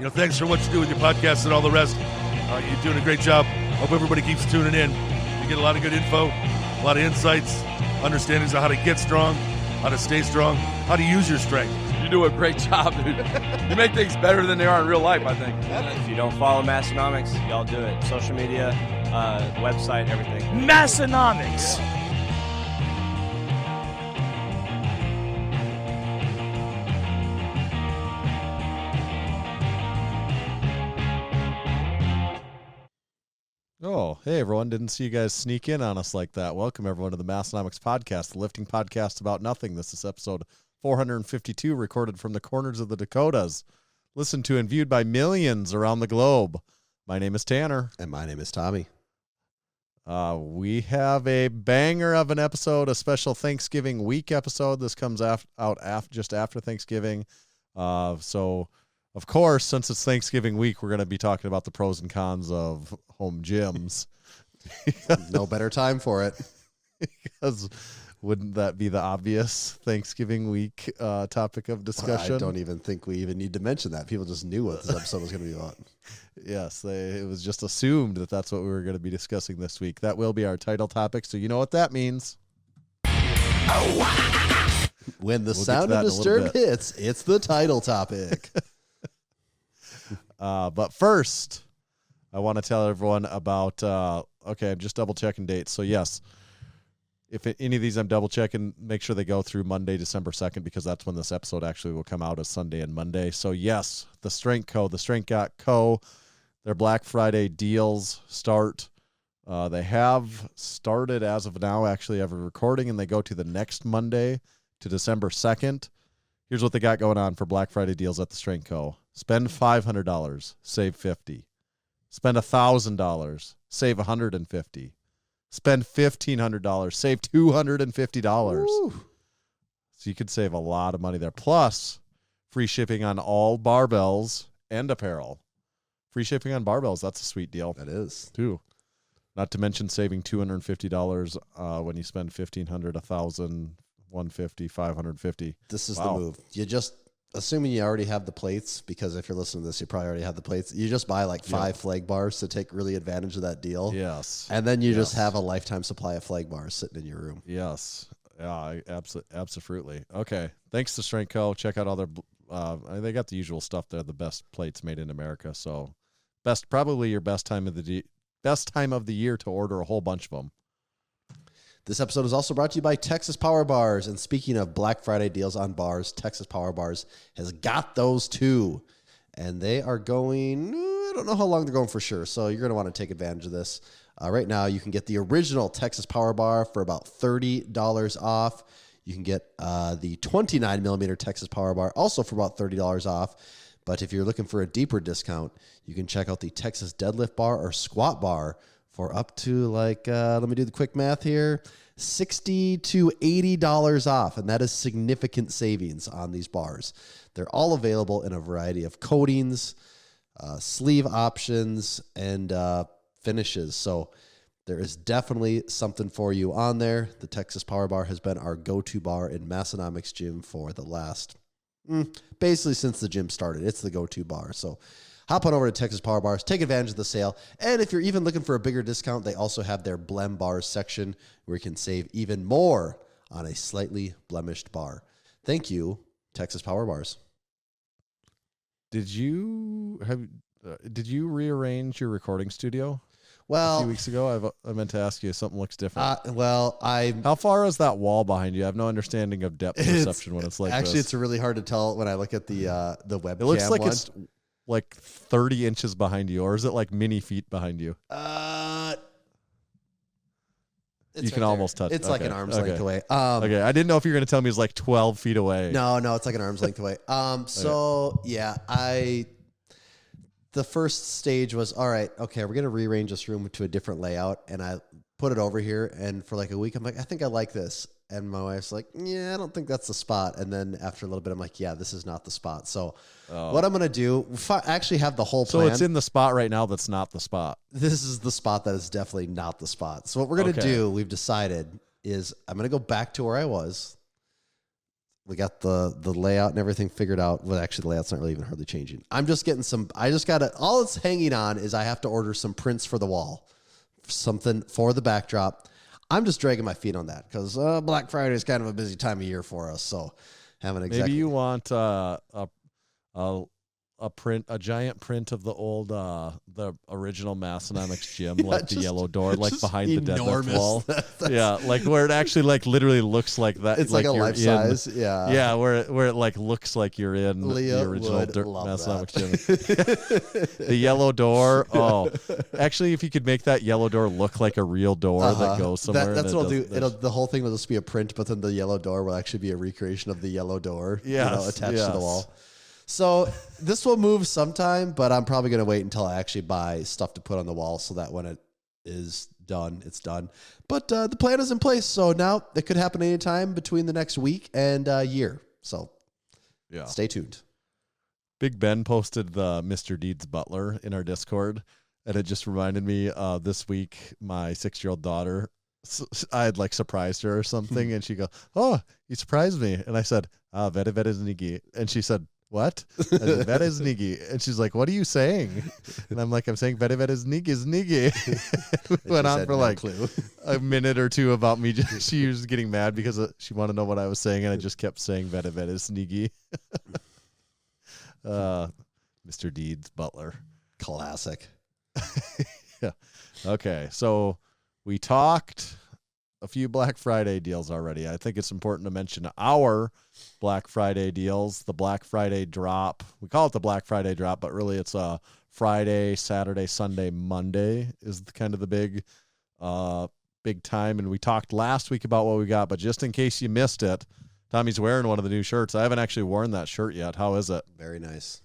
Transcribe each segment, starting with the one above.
thanks for what you do with your podcast and all the rest. You're doing a great job. Hope everybody keeps tuning in. You get a lot of good info, a lot of insights, understandings of how to get strong, how to stay strong, how to use your strength. You do a great job, dude. You make things better than they are in real life, I think. If you don't follow Massenomics, y'all do it. Social media, website, everything. Massenomics. Oh, hey everyone. Didn't see you guys sneak in on us like that. Welcome everyone to the Massenomics podcast, the lifting podcast about nothing. This is episode 452, recorded from the corners of the Dakotas, listened to and viewed by millions around the globe. My name is Tanner. And my name is Tommy. We have a banger of an episode, a special Thanksgiving week episode. This comes out just after Thanksgiving. So, of course, since it's Thanksgiving week, we're going to be talking about the pros and cons of home gyms. No better time for it. Because wouldn't that be the obvious Thanksgiving week topic of discussion? I don't even think we even need to mention that. People just knew what this episode was going to be about. Yes, it was just assumed that that's what we were going to be discussing this week. That will be our title topic, so you know what that means. When the sound of Disturbed hits, it's the title topic. But first, I want to tell everyone about, I'm just double-checking dates. So, yes, if any of these I'm double-checking, make sure they go through Monday, December 2nd, because that's when this episode actually will come out, as Sunday and Monday. So, yes, the Strength Co., the Strength Got Co., their Black Friday deals start. They have started as of now, actually, every recording, and they go to the next Monday to December 2nd. Here's what they got going on for Black Friday deals at the Strength Co. Spend $500, save $50. Spend $1,000, save $150. Spend $1,500, save $250. Woo. So you could save a lot of money there. Plus, free shipping on all barbells and apparel. Free shipping on barbells, that's a sweet deal. That is. Too. Not to mention saving $250 when you spend $1,500, $1,000, $150, $550. This is the move. You just, assuming you already have the plates, because if you're listening to this, you probably already have the plates. You just buy like 5 flag bars to take really advantage of that deal. Yes. And then you just have a lifetime supply of flag bars sitting in your room. Yes. Yeah, absolutely. Okay. Thanks to Strength Co. Check out all their, they got the usual stuff there, the best plates made in America. So probably your best time of the year to order a whole bunch of them. This episode is also brought to you by Texas Power Bars. And speaking of Black Friday deals on bars, Texas Power Bars has got those too. And they are going, I don't know how long they're going for sure. So you're going to want to take advantage of this. Right now, you can get the original Texas Power Bar for about $30 off. You can get the 29 millimeter Texas Power Bar also for about $30 off. But if you're looking for a deeper discount, you can check out the Texas Deadlift Bar or Squat Bar for up to let me do the quick math here, $60 to $80 off. And that is significant savings on these bars. They're all available in a variety of coatings, sleeve options, and finishes. So there is definitely something for you on there. The Texas Power Bar has been our go-to bar in Massenomics Gym for the last, basically since the gym started. It's the go-to bar. So hop on over to Texas Power Bars, take advantage of the sale. And if you're even looking for a bigger discount, they also have their Blem Bars section where you can save even more on a slightly blemished bar. Thank you, Texas Power Bars. Did you rearrange your recording studio? Well, a few weeks ago, I meant to ask you, something looks different. How far is that wall behind you? I have no understanding of depth perception when it's like actually, this. it's really hard to tell when I look at the webcam. It looks like it's like 30 inches behind you, or is it like mini feet behind you? You can almost touch. It's like an arm's length away. Okay, I didn't know if you were going to tell me it's like 12 feet away. No, it's like an arm's length away. The first stage was, all right, okay, we're going to rearrange this room to a different layout. And I put it over here. And for like a week, I'm like, I think I like this. And my wife's like, yeah, I don't think that's the spot. And then after a little bit, I'm like, yeah, this is not the spot. So what I'm going to do, actually have the whole plan. So it's in the spot right now that's not the spot. This is the spot that is definitely not the spot. So what we're going to do, we've decided, is I'm going to go back to where I was We got the layout and everything figured out. Well, actually, the layout's not really even hardly changing. I'm just getting all it's hanging on is I have to order some prints for the wall, something for the backdrop. I'm just dragging my feet on that because Black Friday is kind of a busy time of year for us. So haven't exactly. Maybe you want a giant print of the old the original Massenomics gym, like the yellow door, like behind the deadlift wall. Yeah, like where it actually like literally looks like that. It's like a life size. Yeah, yeah, where it like looks like you're in the original Massenomics gym. The yellow door. Oh, actually, if you could make that yellow door look like a real door that goes somewhere, that's what I'll do. The whole thing will just be a print, but then the yellow door will actually be a recreation of the yellow door. Attached to the wall. So this will move sometime, but I'm probably going to wait until I actually buy stuff to put on the wall so that when it is done, it's done. But the plan is in place. So now it could happen anytime between the next week and year. So stay tuned. Big Ben posted the Mr. Deeds Butler in our Discord, and it just reminded me this week, my 6-year-old daughter, I had like surprised her or something, and she goes, "Oh, you surprised me." And I said, "Vede znigi." And she said, "What?" I said, "Vede znigi." And she's like, "What are you saying?" And I'm like, "I'm saying vede znigi." We went on for like a minute or two about me. She was getting mad because she wanted to know what I was saying, and I just kept saying vede znigi. Mr. Deeds Butler. Classic. Yeah. Okay, so we talked a few Black Friday deals already. I think it's important to mention our Black Friday deals, the Black Friday drop. We call it the Black Friday drop, but really it's a Friday, Saturday, Sunday, Monday is kind of the big time. And we talked last week about what we got, but just in case you missed it, Tommy's wearing one of the new shirts. I haven't actually worn that shirt yet. How is it? Very nice.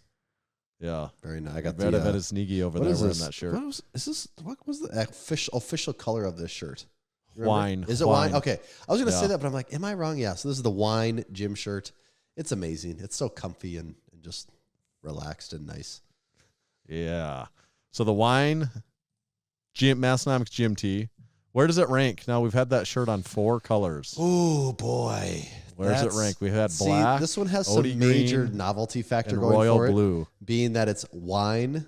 Yeah. Very nice. I got Vede Snigi over there wearing that shirt. What was the official color of this shirt? Wine. Is it wine? Okay. I was going to say that, but I'm like, am I wrong? Yeah. So this is the wine gym shirt. It's amazing. It's so comfy and just relaxed and nice. Yeah. So the wine gym, Massenomics gym tee. Where does it rank? Now we've had that shirt on 4 colors. Oh boy. Where does it rank? We had black. This one has some major novelty factor and going royal for it, blue, being that it's wine.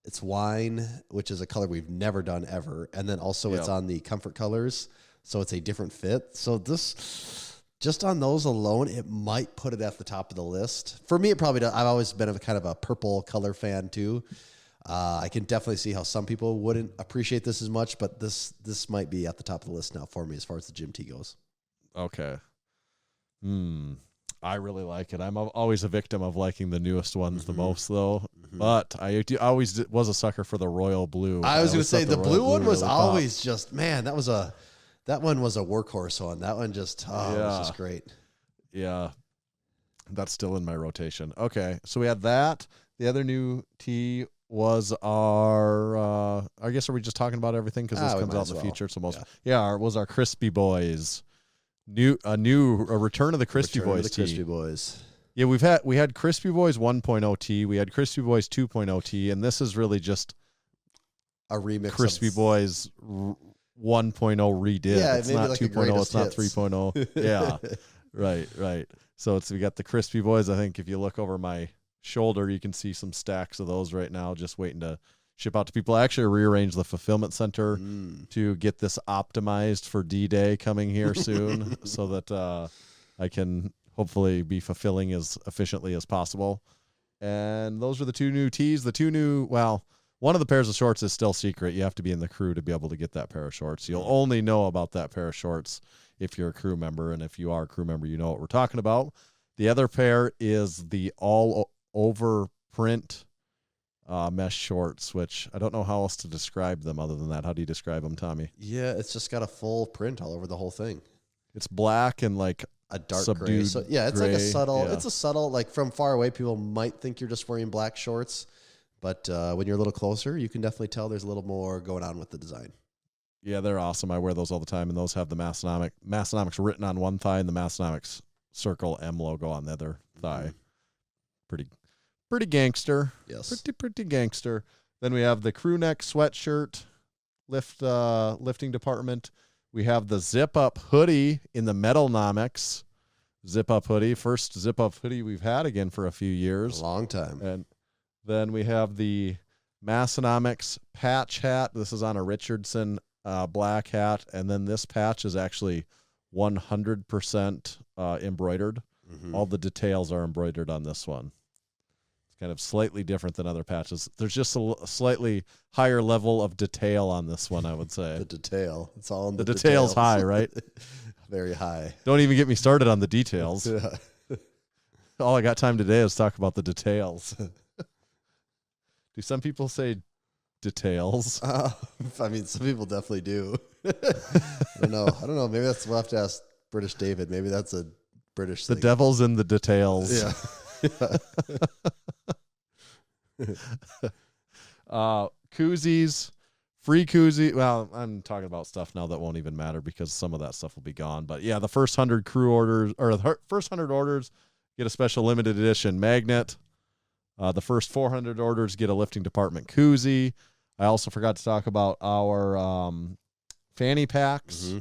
It's wine, which is a color we've never done ever, and then also it's on the comfort colors, so it's a different fit. So this, just on those alone, it might put it at the top of the list. For me, it probably does. I've always been a kind of a purple color fan too. I can definitely see how some people wouldn't appreciate this as much, but this might be at the top of the list now for me as far as the gym tee goes. Okay. I really like it. I'm always a victim of liking the newest ones the most, though. But I always was a sucker for the royal blue. I was going to say the blue one was really always just, man, that one was a workhorse one. That one just, it was just great. Yeah. That's still in my rotation. Okay. So we had that. The other new tee was our, I guess, are we just talking about everything? Because this comes out in the future. So was our Crispy Boys. A return of the Crispy Boys tee. Crispy Boys. Yeah, we had Crispy Boys 1.0 tee, we had Crispy Boys 2.0 tee, and this is really just a remix. Crispy Boys 1.0 redid. Yeah, it's not like 2.0, it's not 3.0. Yeah, right. So we got the Crispy Boys. I think if you look over my shoulder, you can see some stacks of those right now, just waiting to ship out to people. I actually rearranged the fulfillment center to get this optimized for D-Day coming here soon so that I can hopefully be fulfilling as efficiently as possible. And those are the 2 new tees. One of the pairs of shorts is still secret. You have to be in the crew to be able to get that pair of shorts. You'll only know about that pair of shorts if you're a crew member, and if you are a crew member, you know what we're talking about. The other pair is the all-over print mesh shorts, which I don't know how else to describe them other than that. How do you describe them, Tommy? Yeah, it's just got a full print all over the whole thing. It's black and like a dark subdued gray. So yeah, it's gray. like a subtle. Yeah. It's a subtle. Like from far away, people might think you're just wearing black shorts, but when you're a little closer, you can definitely tell there's a little more going on with the design. Yeah, they're awesome. I wear those all the time, and those have the Massenomics written on one thigh and the Massenomics circle M logo on the other thigh. Pretty gangster. Yes. Pretty gangster. Then we have the crew neck sweatshirt lifting department. We have the zip-up hoodie in the Massenomics zip-up hoodie. First zip-up hoodie we've had again for a few years. A long time. And then we have the Massenomics patch hat. This is on a Richardson black hat. And then this patch is actually 100% embroidered. Mm-hmm. All the details are embroidered on this one. It's kind of slightly different than other patches. There's just a slightly higher level of detail on this one, I would say. The detail. It's all in the detail's details. high, right? Very high. Don't even get me started on the details. Yeah. All I got time today is talk about the details. Do some people say details? I mean, some people definitely do. I don't know. Maybe we'll have to ask British David. Maybe that's a British The thing. devil's in the details. Yeah. Koozies, free koozie. Well, I'm talking about stuff now that won't even matter because some of that stuff will be gone. But yeah, the first 100 crew orders or the first 100 orders get a special limited edition magnet. The first 400 orders get a lifting department koozie. I also forgot to talk about our fanny packs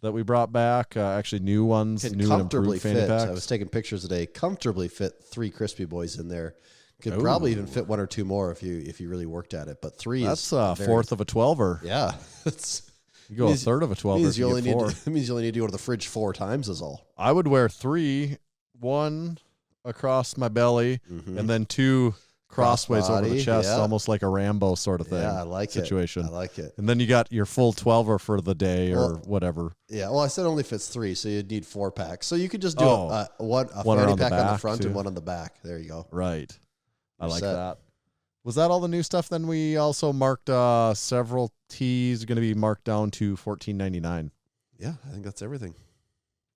that we brought back. Actually, new ones, Can new and comfortably improved fanny fit. packs. I was taking pictures today. Comfortably fit 3 Crispy Boys in there. Could probably even fit 1 or 2 more if you really worked at it. But 3 That's is a fourth of a 12er. Yeah, it's You go a third of a 12er. means you only get 4. it means you only need to go to the fridge 4 times is all. I would wear 3, 1 across my belly, and then 2 crossways over the Crossbody, chest, yeah. almost like a Rambo sort of thing. Yeah, I like situation. it. I like it. And then you got your full 12er for the day or whatever. Yeah, well, I said it only fits 3, so you'd need 4 packs. So you could just do one One fanny on the pack on the back, front too. and 1 on the back. There you go. Right. I You're like set. that. Was that all the new stuff? Then we also marked several tees going to be marked down to $14.99. Yeah, I think that's everything.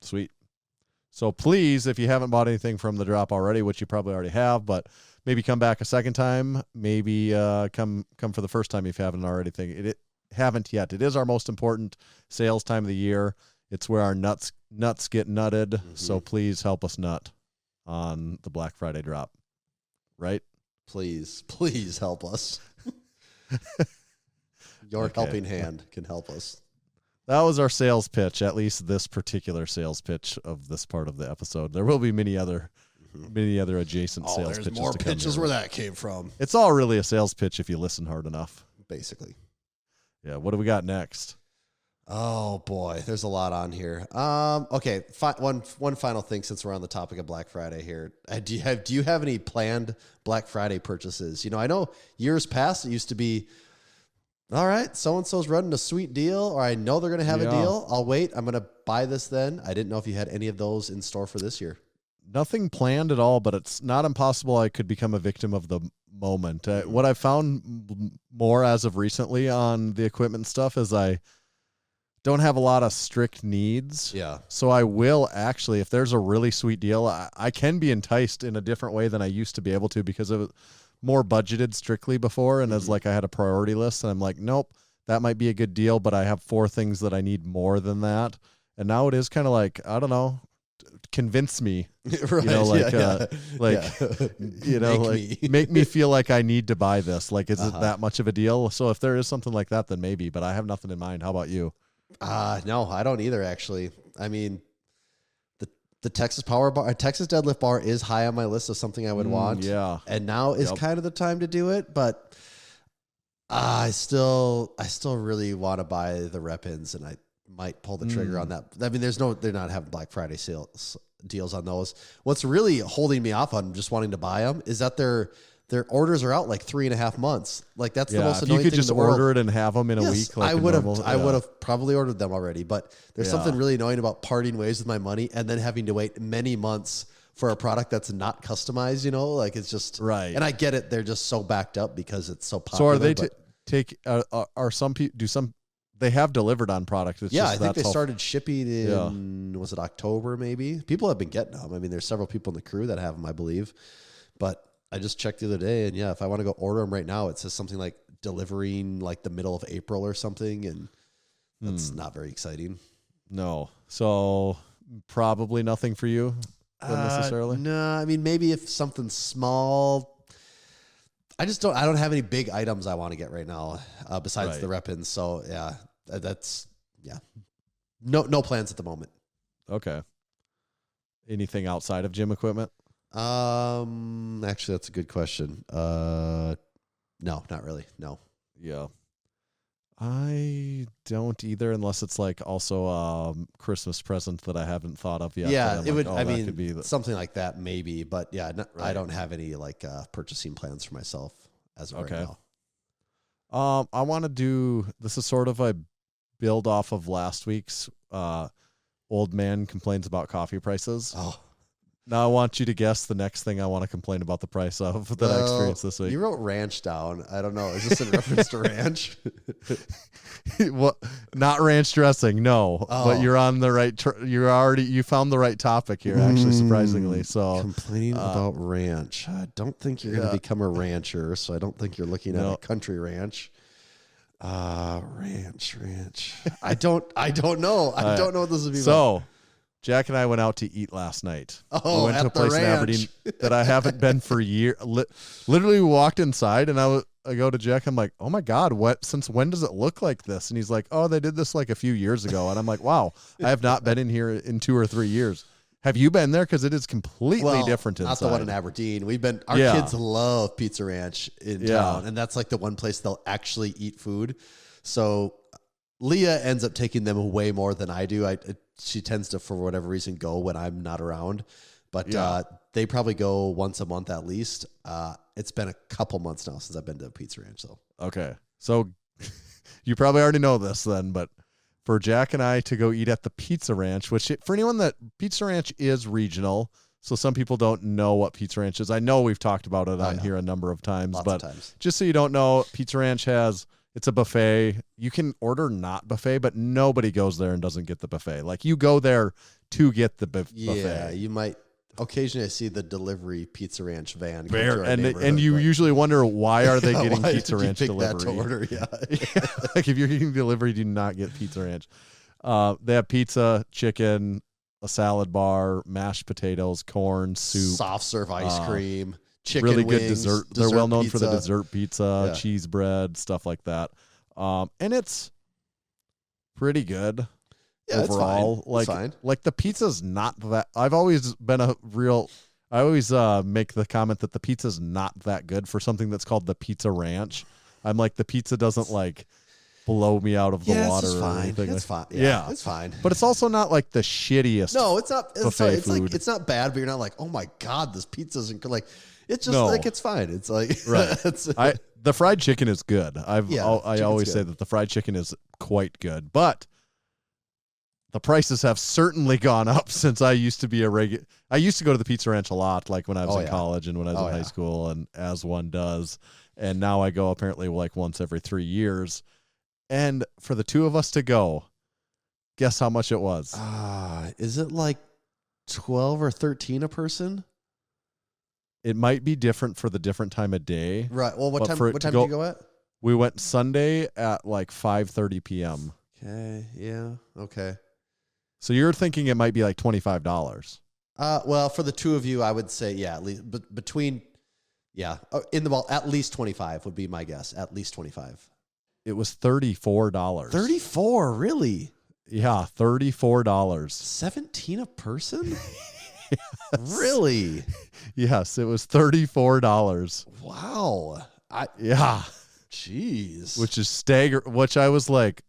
Sweet. So please, if you haven't bought anything from the drop already, which you probably already have, but maybe come back a second time. Maybe come for the first time if you haven't already. Haven't yet. It is our most important sales time of the year. It's where our nuts get nutted. So please help us nut on the Black Friday drop. Right? Please help us. Your helping hand can help us. That was our sales pitch, at least this particular sales pitch of this part of the episode. There will be many other adjacent sales pitches. There's more to come pitches here. where that came from. It's all really a sales pitch if you listen hard enough. Basically. Yeah. What do we got next? Oh boy, there's a lot on here. Okay, one final thing since we're on the topic of Black Friday here. Do you have any planned Black Friday purchases? You know, I know years past it used to be, all right, so and so's running a sweet deal, or I know they're going to have a deal. I'll wait. I'm going to buy this then. I didn't know if you had any of those in store for this year. Nothing planned at all, but it's not impossible I could become a victim of the moment. What I've found more as of recently on the equipment stuff is I don't have a lot of strict needs. Yeah. So I will actually, if there's a really sweet deal, I can be enticed in a different way than I used to be able to because it was more budgeted strictly before. And as like I had a priority list and I'm like, nope, that might be a good deal, but I have 4 things that I need more than that. And now it is kind of like, I don't know, convince me, Right. you know, like, Yeah. you know, make me feel like I need to buy this. Like, is it that much of a deal? So if there is something like that, then maybe, but I have nothing in mind. How about you? No, I don't either, actually. I mean, the Texas Power Bar, Texas Deadlift Bar is high on my list of something I would want. Yeah. And now is kind of the time to do it, but I still really want to buy the rep-ins, and I might pull the trigger on that. I mean, they're not having Black Friday sales deals on those. What's really holding me off on just wanting to buy them is that their orders are out like 3.5 months. Like that's the most annoying if you could thing just in the world. order it and have them in a week. Like I would have probably ordered them already, but there's something really annoying about parting ways with my money and then having to wait many months for a product that's not customized, you know, like it's just right. And I get it. They're just so backed up because it's so popular. So are they are some people, they have delivered on product. It's yeah, just I think they started shipping in, was it October maybe? People have been getting them. I mean, there's several people in the crew that have them, I believe, but I just checked the other day, and if I want to go order them right now, it says something like delivering like the middle of April or something, and that's not very exciting. No. So probably nothing for you necessarily? No, I mean, maybe if something small. I don't have any big items I want to get right now besides the rep-ins. So, yeah, No plans at the moment. Okay. Anything outside of gym equipment? Actually, that's a good question. No, not really. No. Yeah. I don't either, unless it's like also a Christmas present that I haven't thought of yet. Yeah, I'm it would. oh, I that mean, could be something like that, maybe. But yeah, I Right. don't have any like purchasing plans for myself as of right now. I want to do. This is sort of a build off of last week's. Old man complains about coffee prices. Oh, Now I want you to guess the next thing I want to complain about the price of that I experienced this week. You wrote ranch down. I don't know. Is this in reference to ranch? What? Not ranch dressing, no. But you're on the right. You found the right topic here, actually, surprisingly. So complaining about ranch. I don't think you're going to become a rancher, so I don't think you're looking at a country ranch. Ranch. I don't know. I don't know what this would be. So, Jack and I went out to eat last night. Oh, we went to a at the place in ranch. Aberdeen that I haven't been for years. Literally, we walked inside, and I go to Jack. I'm like, "Oh my God, since when does it look like this?" And he's like, "Oh, they did this like a few years ago." And I'm like, "Wow, I have not been in here in 2 or 3 years." Have you been there? Because it is completely different inside. Not the one in Aberdeen. Our kids love Pizza Ranch in town, and that's like the one place they'll actually eat food. So Leah ends up taking them way more than I do. She tends to, for whatever reason, go when I'm not around. But they probably go once a month at least. It's been a couple months now since I've been to Pizza Ranch. So okay, so you probably already know this then, but for Jack and I to go eat at the Pizza Ranch, which for anyone that Pizza Ranch is regional, so some people don't know what Pizza Ranch is. I know we've talked about it on here a number of times, Lots but of times. Just so you don't know, Pizza Ranch it's a buffet. You can order not buffet, but nobody goes there and doesn't get the buffet. Like you go there to get the buffet. Yeah, you might occasionally see the delivery Pizza Ranch van. And you usually wonder why are they getting Pizza Ranch delivery? That to order? Yeah. Like if you're getting delivery, do not get Pizza Ranch. They have pizza, chicken, a salad bar, mashed potatoes, corn, soup, soft serve ice cream, chicken really wings, good dessert. They're well known for the pizza. dessert pizza, cheese bread, stuff like that. And it's pretty good. Yeah, overall. It's fine. Like the pizza's not that. I've always been I always make the comment that the pizza's not that good for something that's called the Pizza Ranch. I'm like, the pizza doesn't like blow me out of the water. It's fine. Anything. It's fine. Yeah, it's fine. But it's also not like the shittiest. No, it's not. buffet It's like food. it's not bad, but you're not like, oh my God, this pizza isn't good. Like, it's just like it's fine. It's like right. The fried chicken is good. I always say good. that the fried chicken is quite good, but the prices have certainly gone up since I used to be I used to go to the Pizza Ranch a lot, like when I was in college and when I was in high school, and as one does. And now I go apparently like once every 3 years. And for the two of us to go, guess how much it was? Is it like 12 or 13 a person? It might be different for the different time of day. Right. Well, what time did you go at? We went Sunday at like 5:30 p.m. Okay. Yeah. Okay. So you're thinking it might be like $25. Well, for the two of you, I would say, at least between, in the ball, at least 25 would be my guess. At least 25. It was $34. 34, really? Yeah, $34. 17 a person? Yes. Really? Yes, it was $34. Wow. Jeez. Which is which I was like,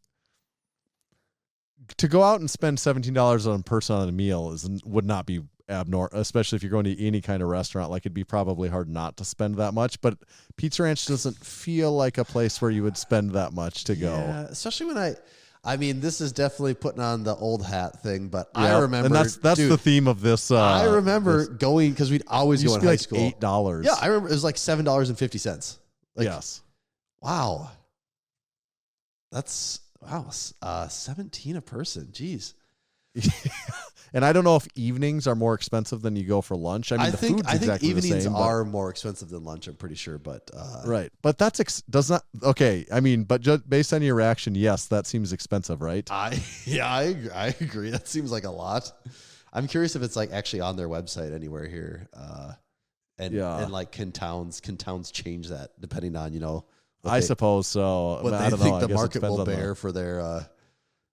to go out and spend $17 on a person on a meal would not be abnormal, especially if you're going to any kind of restaurant. Like, it'd be probably hard not to spend that much, but Pizza Ranch doesn't feel like a place where you would spend that much to go. Yeah, especially when I mean, this is definitely putting on the old hat thing, but I remember, and that's the theme of this. I remember going, because we'd always go in high school. $8. Yeah, I remember it was like $7.50. Yes. Wow. That's 17 a person. Jeez. And I don't know if evenings are more expensive than you go for lunch. I mean, the food's exactly the same. I think evenings are more expensive than lunch, I'm pretty sure, but right. But that's does not okay. I mean, but just based on your reaction, yes, that seems expensive, right? I agree. That seems like a lot. I'm curious if it's like actually on their website anywhere here. And like can towns change that depending on, I suppose so. What I they don't think know. the market will bear for their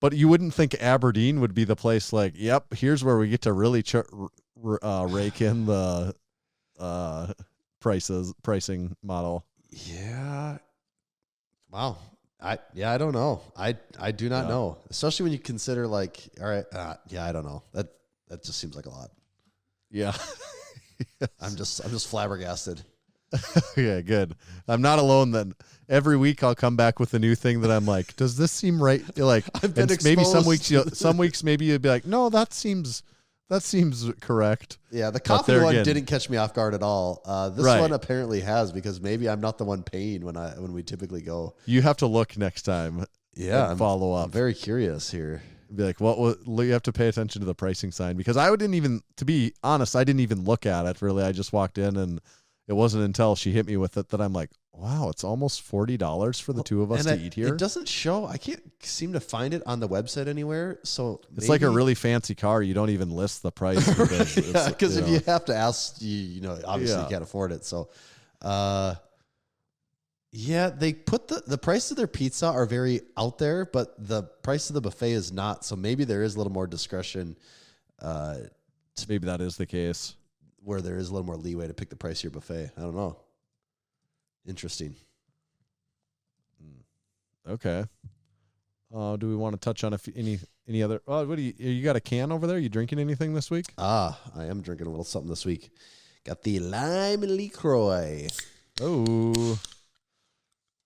But you wouldn't think Aberdeen would be the place like, yep, here's where we get to really rake in the pricing model. Yeah. Wow. I don't know. I do not know, especially when you consider like, all right, I don't know. That just seems like a lot. Yeah. Yes. I'm just flabbergasted. Yeah, good. I'm not alone then. Every week I'll come back with a new thing that I'm like, does this seem right? You're like, I've been maybe exposed. some weeks maybe you'd be like, no, that seems correct. Yeah, the coffee one didn't catch me off guard at all. This Right. one apparently has, because maybe I'm not the one paying when we typically go. You have to look next time. Yeah, and follow up. I'm very curious here. Be like, you have to pay attention to the pricing sign, because to be honest, I didn't even look at it really. I just walked in, and it wasn't until she hit me with it that I'm like, wow, it's almost $40 for the two of us to eat here. It doesn't show. I can't seem to find it on the website anywhere. So it's like a really fancy car. You don't even list the price because if you have to ask, obviously you can't afford it. So, they put the price of their pizza are very out there, but the price of the buffet is not. So maybe there is a little more discretion. Maybe that is the case, where there is a little more leeway to pick the price of your buffet. I don't know. Interesting. Okay. Do we want to touch on any other? Oh, what do you got a can over there? You drinking anything this week? I am drinking a little something this week. Got the lime LaCroix. Oh,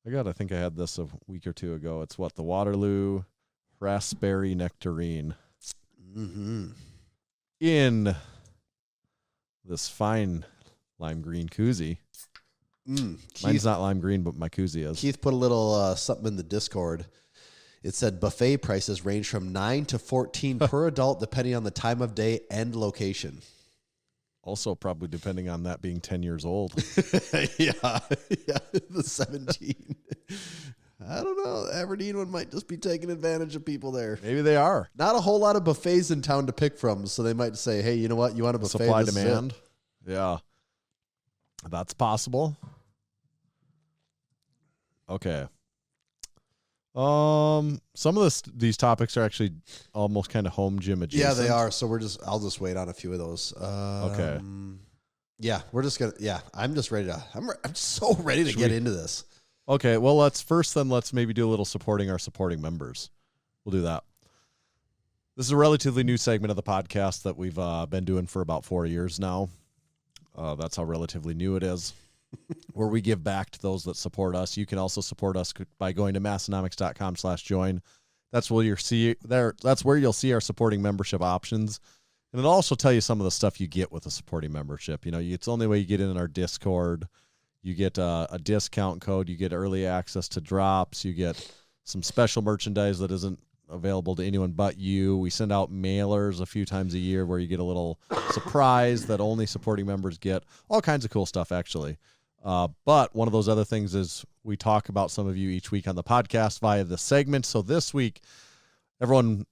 I think I had this a week or two ago. It's the Waterloo Raspberry Nectarine. Mm-hmm. In this fine lime green koozie. Mine's not lime green, but my koozie is. Keith put a little something in the Discord. It said buffet prices range from $9 to $14 per adult, depending on the time of day and location. Also, probably depending on that being 10 years old. yeah, the 17. I don't know. Aberdeen one might just be taking advantage of people there. Maybe they are. Not a whole lot of buffets in town to pick from, so they might say, hey, you know what? You want a buffet? Supply demand. Yeah. That's possible. Okay. Some of these topics are actually almost kind of home gym adjacent. Yeah, they are. So I'll just wait on a few of those. Okay. Yeah, we're just gonna. Yeah, I'm just ready to. I'm so ready to get into this. Okay. Well, let's maybe do a little supporting our supporting members. We'll do that. This is a relatively new segment of the podcast that we've been doing for about 4 years now. That's how relatively new it is. Where we give back to those that support us. You can also support us by going to Massenomics.com/join. That's where you'll see our supporting membership options. And it'll also tell you some of the stuff you get with a supporting membership. It's the only way you get in our Discord. You get a discount code. You get early access to drops. You get some special merchandise that isn't available to anyone but you. We send out mailers a few times a year where you get a little surprise that only supporting members get. All kinds of cool stuff, actually. But one of those other things is we talk about some of you each week on the podcast via the segment. So this week, everyone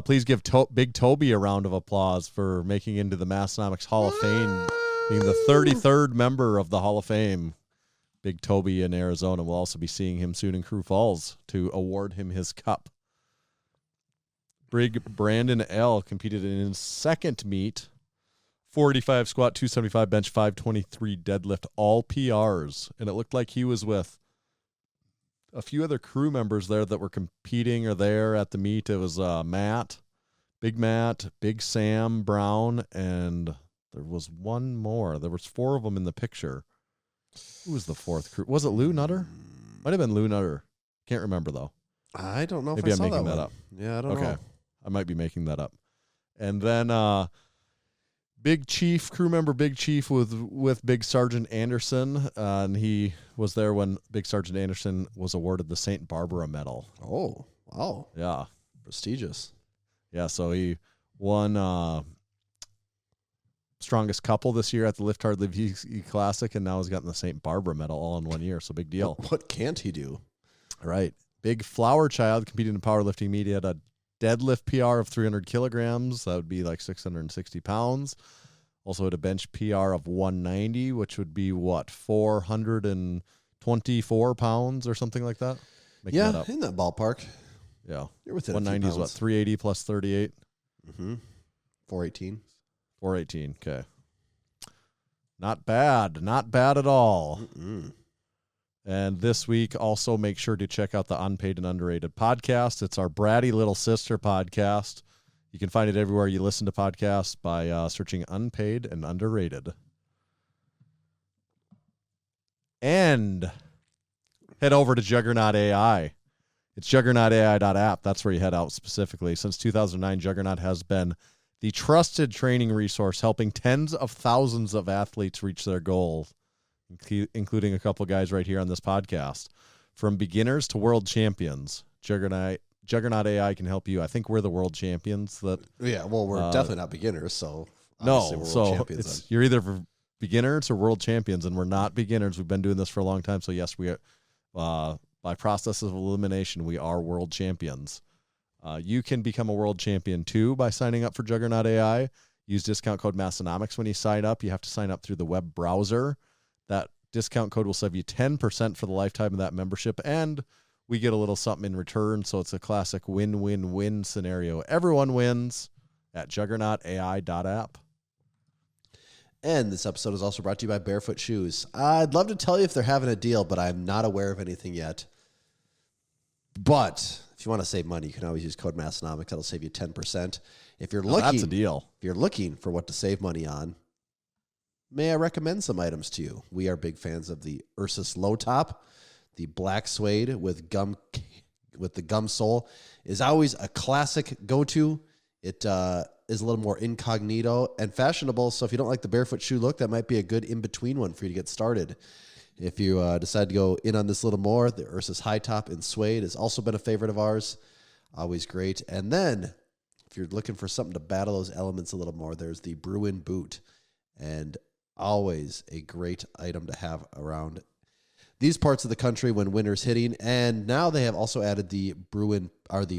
please give Big Toby a round of applause for making into the Massenomics Hall of Fame, being the 33rd member of the Hall of Fame. Big Toby in Arizona. We'll also be seeing him soon in Crew Falls to award him his cup. Brig Brandon L. competed in his second meet. 485 squat, 275 bench, 523 deadlift, all PRs. And it looked like he was with a few other crew members there that were competing or there at the meet. It was Matt, Big Sam Brown, and there was one more. There was 4 of them in the picture. Who was the 4th crew? Was it Lou Nutter? Might have been Lou Nutter. Can't remember, though. I don't know Maybe if I I'm saw making that that one. up. Yeah, I don't know. I might be making that up. And then Big Chief, crew member Big Chief with Big Sergeant Anderson. And he was there when Big Sergeant Anderson was awarded the St. Barbara Medal. Oh, wow. Yeah. Prestigious. Yeah, so he won strongest couple this year at the Lift Hard Live Easy Classic, and now he's gotten the St. Barbara Medal all in 1 year, so big deal. What can't he do? Right. Big Flower Child competed in powerlifting meet. He had a deadlift PR of 300 kilograms. That would be like 660 pounds. Also had a bench PR of 190, which would be 424 pounds or something like that? Making that up. In that ballpark. Yeah. You're within 190 is what, 380 plus 38? 418. 418. Okay. Not bad. Not bad at all. And this week, also make sure to check out the Unpaid and Underrated podcast. It's our bratty little sister podcast. You can find it everywhere you listen to podcasts by searching Unpaid and Underrated. And head over to Juggernaut AI. It's juggernautai.app. That's where you head out specifically. Since 2009, Juggernaut has been the trusted training resource helping tens of thousands of athletes reach their goals, including a couple guys right here on this podcast. From beginners to world champions, Juggernaut AI can help you. I think we're the world champions. We're definitely not beginners, so no. we're So world champions you're either beginners or world champions, and we're not beginners. We've been doing this for a long time. So yes, we are, by process of elimination, we are world champions. You can become a world champion too by signing up for Juggernaut AI. Use discount code Massenomics when you sign up. You have to sign up through the web browser. That discount code will save you 10% for the lifetime of that membership, and we get a little something in return. So it's a classic win-win-win scenario. Everyone wins at juggernautai.app. And this episode is also brought to you by Barefoot Shoes. I'd love to tell you if they're having a deal, but I'm not aware of anything yet. But if you want to save money, you can always use code Massenomics. That'll save you 10%. If you're looking, that's a deal. If you're looking for what to save money on, may I recommend some items to you? We are big fans of the Ursus Low Top. The black suede with the gum sole is always a classic go-to. It is a little more incognito and fashionable, so if you don't like the barefoot shoe look, that might be a good in-between one for you to get started. If you decide to go in on this a little more, the Ursus High Top in suede has also been a favorite of ours. Always great. And then, if you're looking for something to battle those elements a little more, there's the Bruin Boot. And always a great item to have around these parts of the country when winter's hitting. And now they have also added the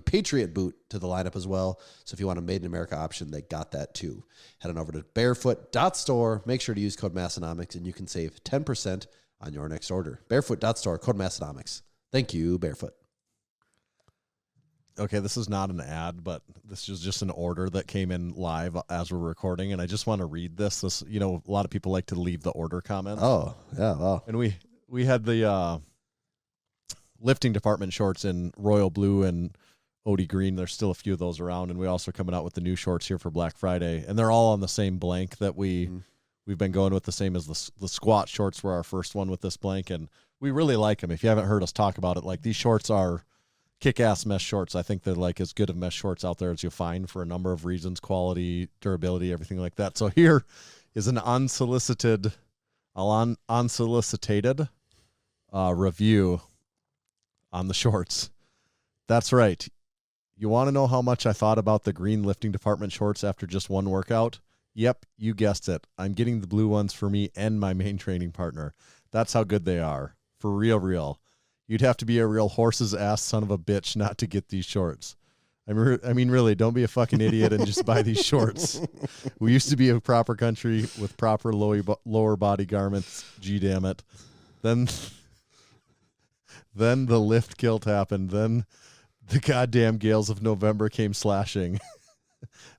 Patriot Boot to the lineup as well. So if you want a Made in America option, they got that too. Head on over to barefoot.store. Make sure to use code Massenomics and you can save 10% on your next order. Barefoot.store, code Massenomics. Thank you, Barefoot. Okay, this is not an ad, but this is just an order that came in live as we're recording, and I just want to read this. A lot of people like to leave the order comments. Oh, yeah, wow. And we had the lifting department shorts in royal blue and Odie green. There's still a few of those around, and we also coming out with the new shorts here for Black Friday, and they're all on the same blank that we've been going with, the same as the squat shorts were our first one with this blank, and we really like them. If you haven't heard us talk about it, like these shorts are kick-ass mesh shorts. I think they're like as good of mesh shorts out there as you'll find for a number of reasons: quality, durability, everything like that. So here is an unsolicited review on the shorts. That's right. You want to know how much I thought about the green lifting department shorts after just one workout? Yep, you guessed it. I'm getting the blue ones for me and my main training partner. That's how good they are. For real. You'd have to be a real horse's ass son of a bitch not to get these shorts. I mean, really, don't be a fucking idiot and just buy these shorts. We used to be a proper country with proper lower body garments. Gee, damn it. Then the lift kilt happened. Then the goddamn gales of November came slashing.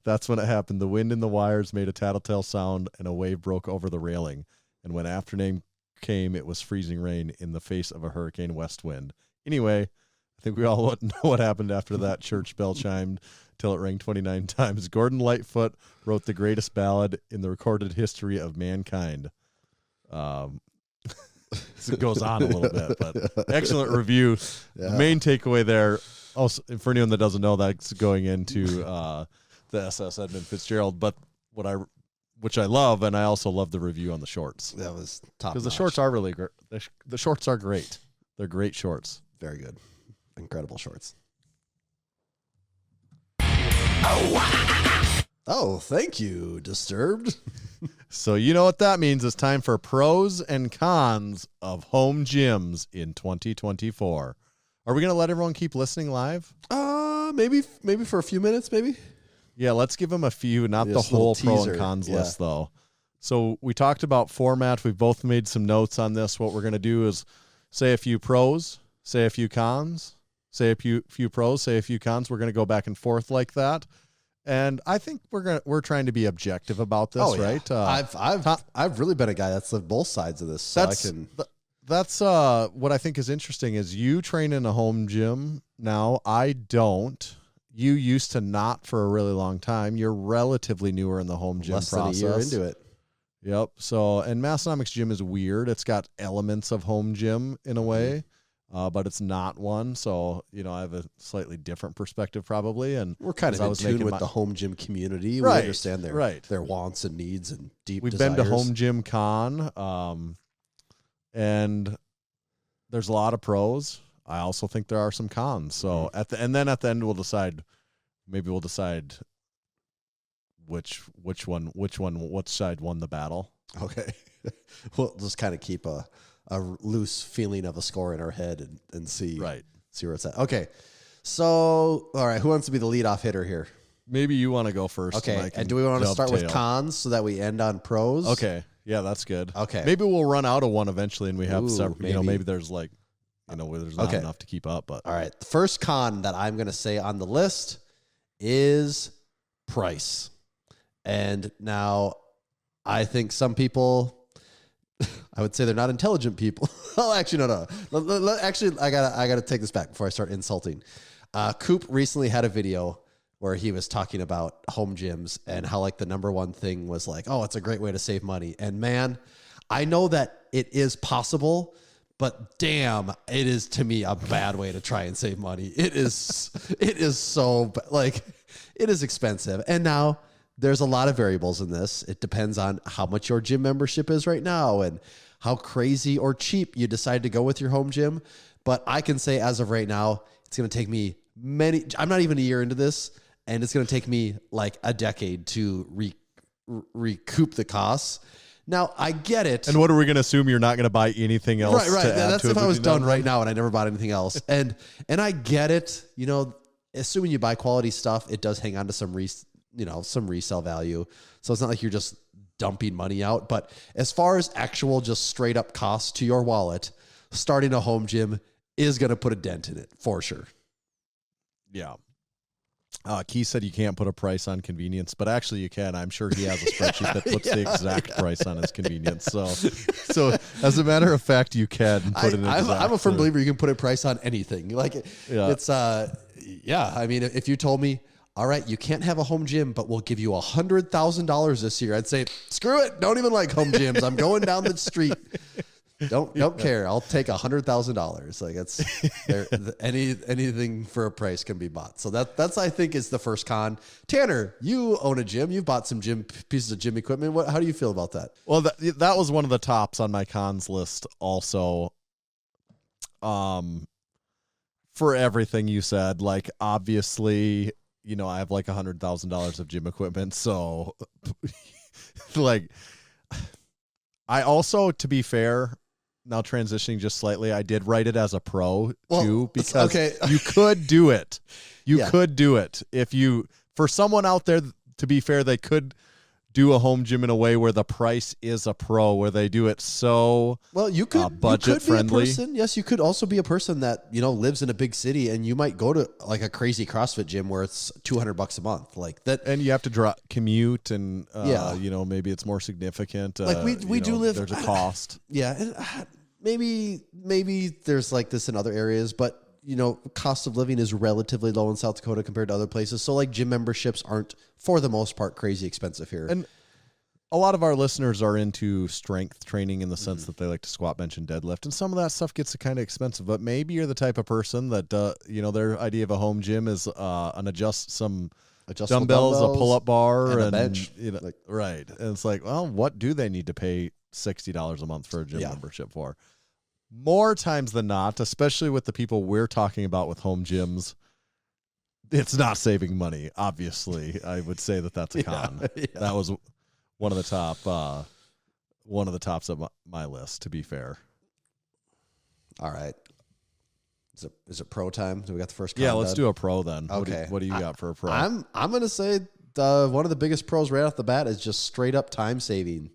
That's when it happened. The wind in the wires made a tattletale sound, and a wave broke over the railing. And when afternoon came, it was freezing rain in the face of a hurricane west wind. Anyway, I think we all know what happened after that church bell chimed till it rang 29 times. Gordon Lightfoot wrote the greatest ballad in the recorded history of mankind. It goes on a little bit, but excellent review. Yeah. The main takeaway there, also, for anyone that doesn't know, that's going into the SS Edmund Fitzgerald, but which I love, and I also love the review on the shorts. That was top because the shorts are really great. The shorts are great. They're great shorts. Very good. Incredible shorts. Oh, thank you, Disturbed. So you know what that means. It's time for pros and cons of home gyms in 2024. Are we going to let everyone keep listening live? Maybe for a few minutes, maybe. Yeah, let's give them a few, not the whole pro and cons list, though. So we talked about format. We've both made some notes on this. What we're going to do is say a few pros, say a few cons, say a few pros, say a few cons. We're going to go back and forth like that. And I think we're trying to be objective about this, right? I've really been a guy that's lived both sides of this. So that's what I think is interesting is you train in a home gym now. I don't. You used to not for a really long time. You're relatively newer in the home gym process. Less than a year into it. Yep. So, and Massenomics gym is weird. It's got elements of home gym in a way. But it's not one, so I have a slightly different perspective probably, and we're kind of in tune with the home gym community. Right, we understand their wants and needs and deep. We've desires. been to Home Gym Con, and there's a lot of pros. I also think there are some cons. So at the end we'll decide. Maybe we'll decide which side won the battle. Okay, we'll just kind of keep a loose feeling of a score in our head and see where it's at. Okay. So, all right. Who wants to be the leadoff hitter here? Maybe you want to go first. Okay. And do we want to start with cons so that we end on pros? Okay. Yeah, that's good. Okay. Maybe we'll run out of one eventually and we have several, maybe there's where there's not enough to keep up, but. All right. The first con that I'm going to say on the list is price. And now I think some people, I would say they're not intelligent people. Oh, actually, no. Actually, I gotta take this back before I start insulting. Coop recently had a video where he was talking about home gyms and how the number one thing was it's a great way to save money. And man, I know that it is possible, but damn, it is to me a bad way to try and save money. It is so it is expensive. And now there's a lot of variables in this. It depends on how much your gym membership is right now and how crazy or cheap you decide to go with your home gym. But I can say as of right now, it's going to take me I'm not even a year into this, and it's going to take me a decade to recoup the costs. Now, I get it. And what are we going to assume you're not going to buy anything else? Right. That's if I was done right now and I never bought anything else. and I get it. Assuming you buy quality stuff, it does hang on to some resale value. So it's not like you're just dumping money out. But as far as actual just straight up costs to your wallet, starting a home gym is going to put a dent in it for sure. Yeah. Key said you can't put a price on convenience, but actually you can. I'm sure he has a spreadsheet that puts the exact price on his convenience. So as a matter of fact, you can put it in. I'm a firm believer you can put a price on anything. It's I mean, if you told me, all right, you can't have a home gym, but we'll give you $100,000 this year, I'd say, screw it. Don't even like home gyms. I'm going down the street. Don't care. I'll take $100,000. Anything for a price can be bought. So that's I think is the first con. Tanner, you own a gym. You've bought some pieces of gym equipment. How do you feel about that? Well, that was one of the tops on my cons list. Also, for everything you said, obviously, I have $100,000 of gym equipment. So, I also, to be fair. Now transitioning just slightly, I did write it as a pro too, because you could do it. You could do it. For someone out there, to be fair, they could do a home gym in a way where the price is a pro, where they do it so you could budget friendly. Be a person. Yes, you could also be a person that lives in a big city, and you might go to a crazy CrossFit gym where it's $200 a month, that. And you have to commute, and maybe it's more significant. We do live. There's a cost. Yeah, and maybe there's this in other areas, but. Cost of living is relatively low in South Dakota compared to other places. So gym memberships aren't, for the most part, crazy expensive here. And a lot of our listeners are into strength training in the sense that they like to squat, bench, and deadlift. And some of that stuff gets kind of expensive, but maybe you're the type of person that, their idea of a home gym is some dumbbells, a pull-up bar, and a bench. Right. And it's what do they need to pay $60 a month for a gym membership for? More times than not, especially with the people we're talking about with home gyms, it's not saving money. Obviously, I would say that's a con. That was one of the tops of my list. To be fair. All right. Is it pro time? Do we got the first con? Yeah, let's do a pro then. Okay. What do you got for a pro? I'm gonna say one of the biggest pros right off the bat is just straight up time saving.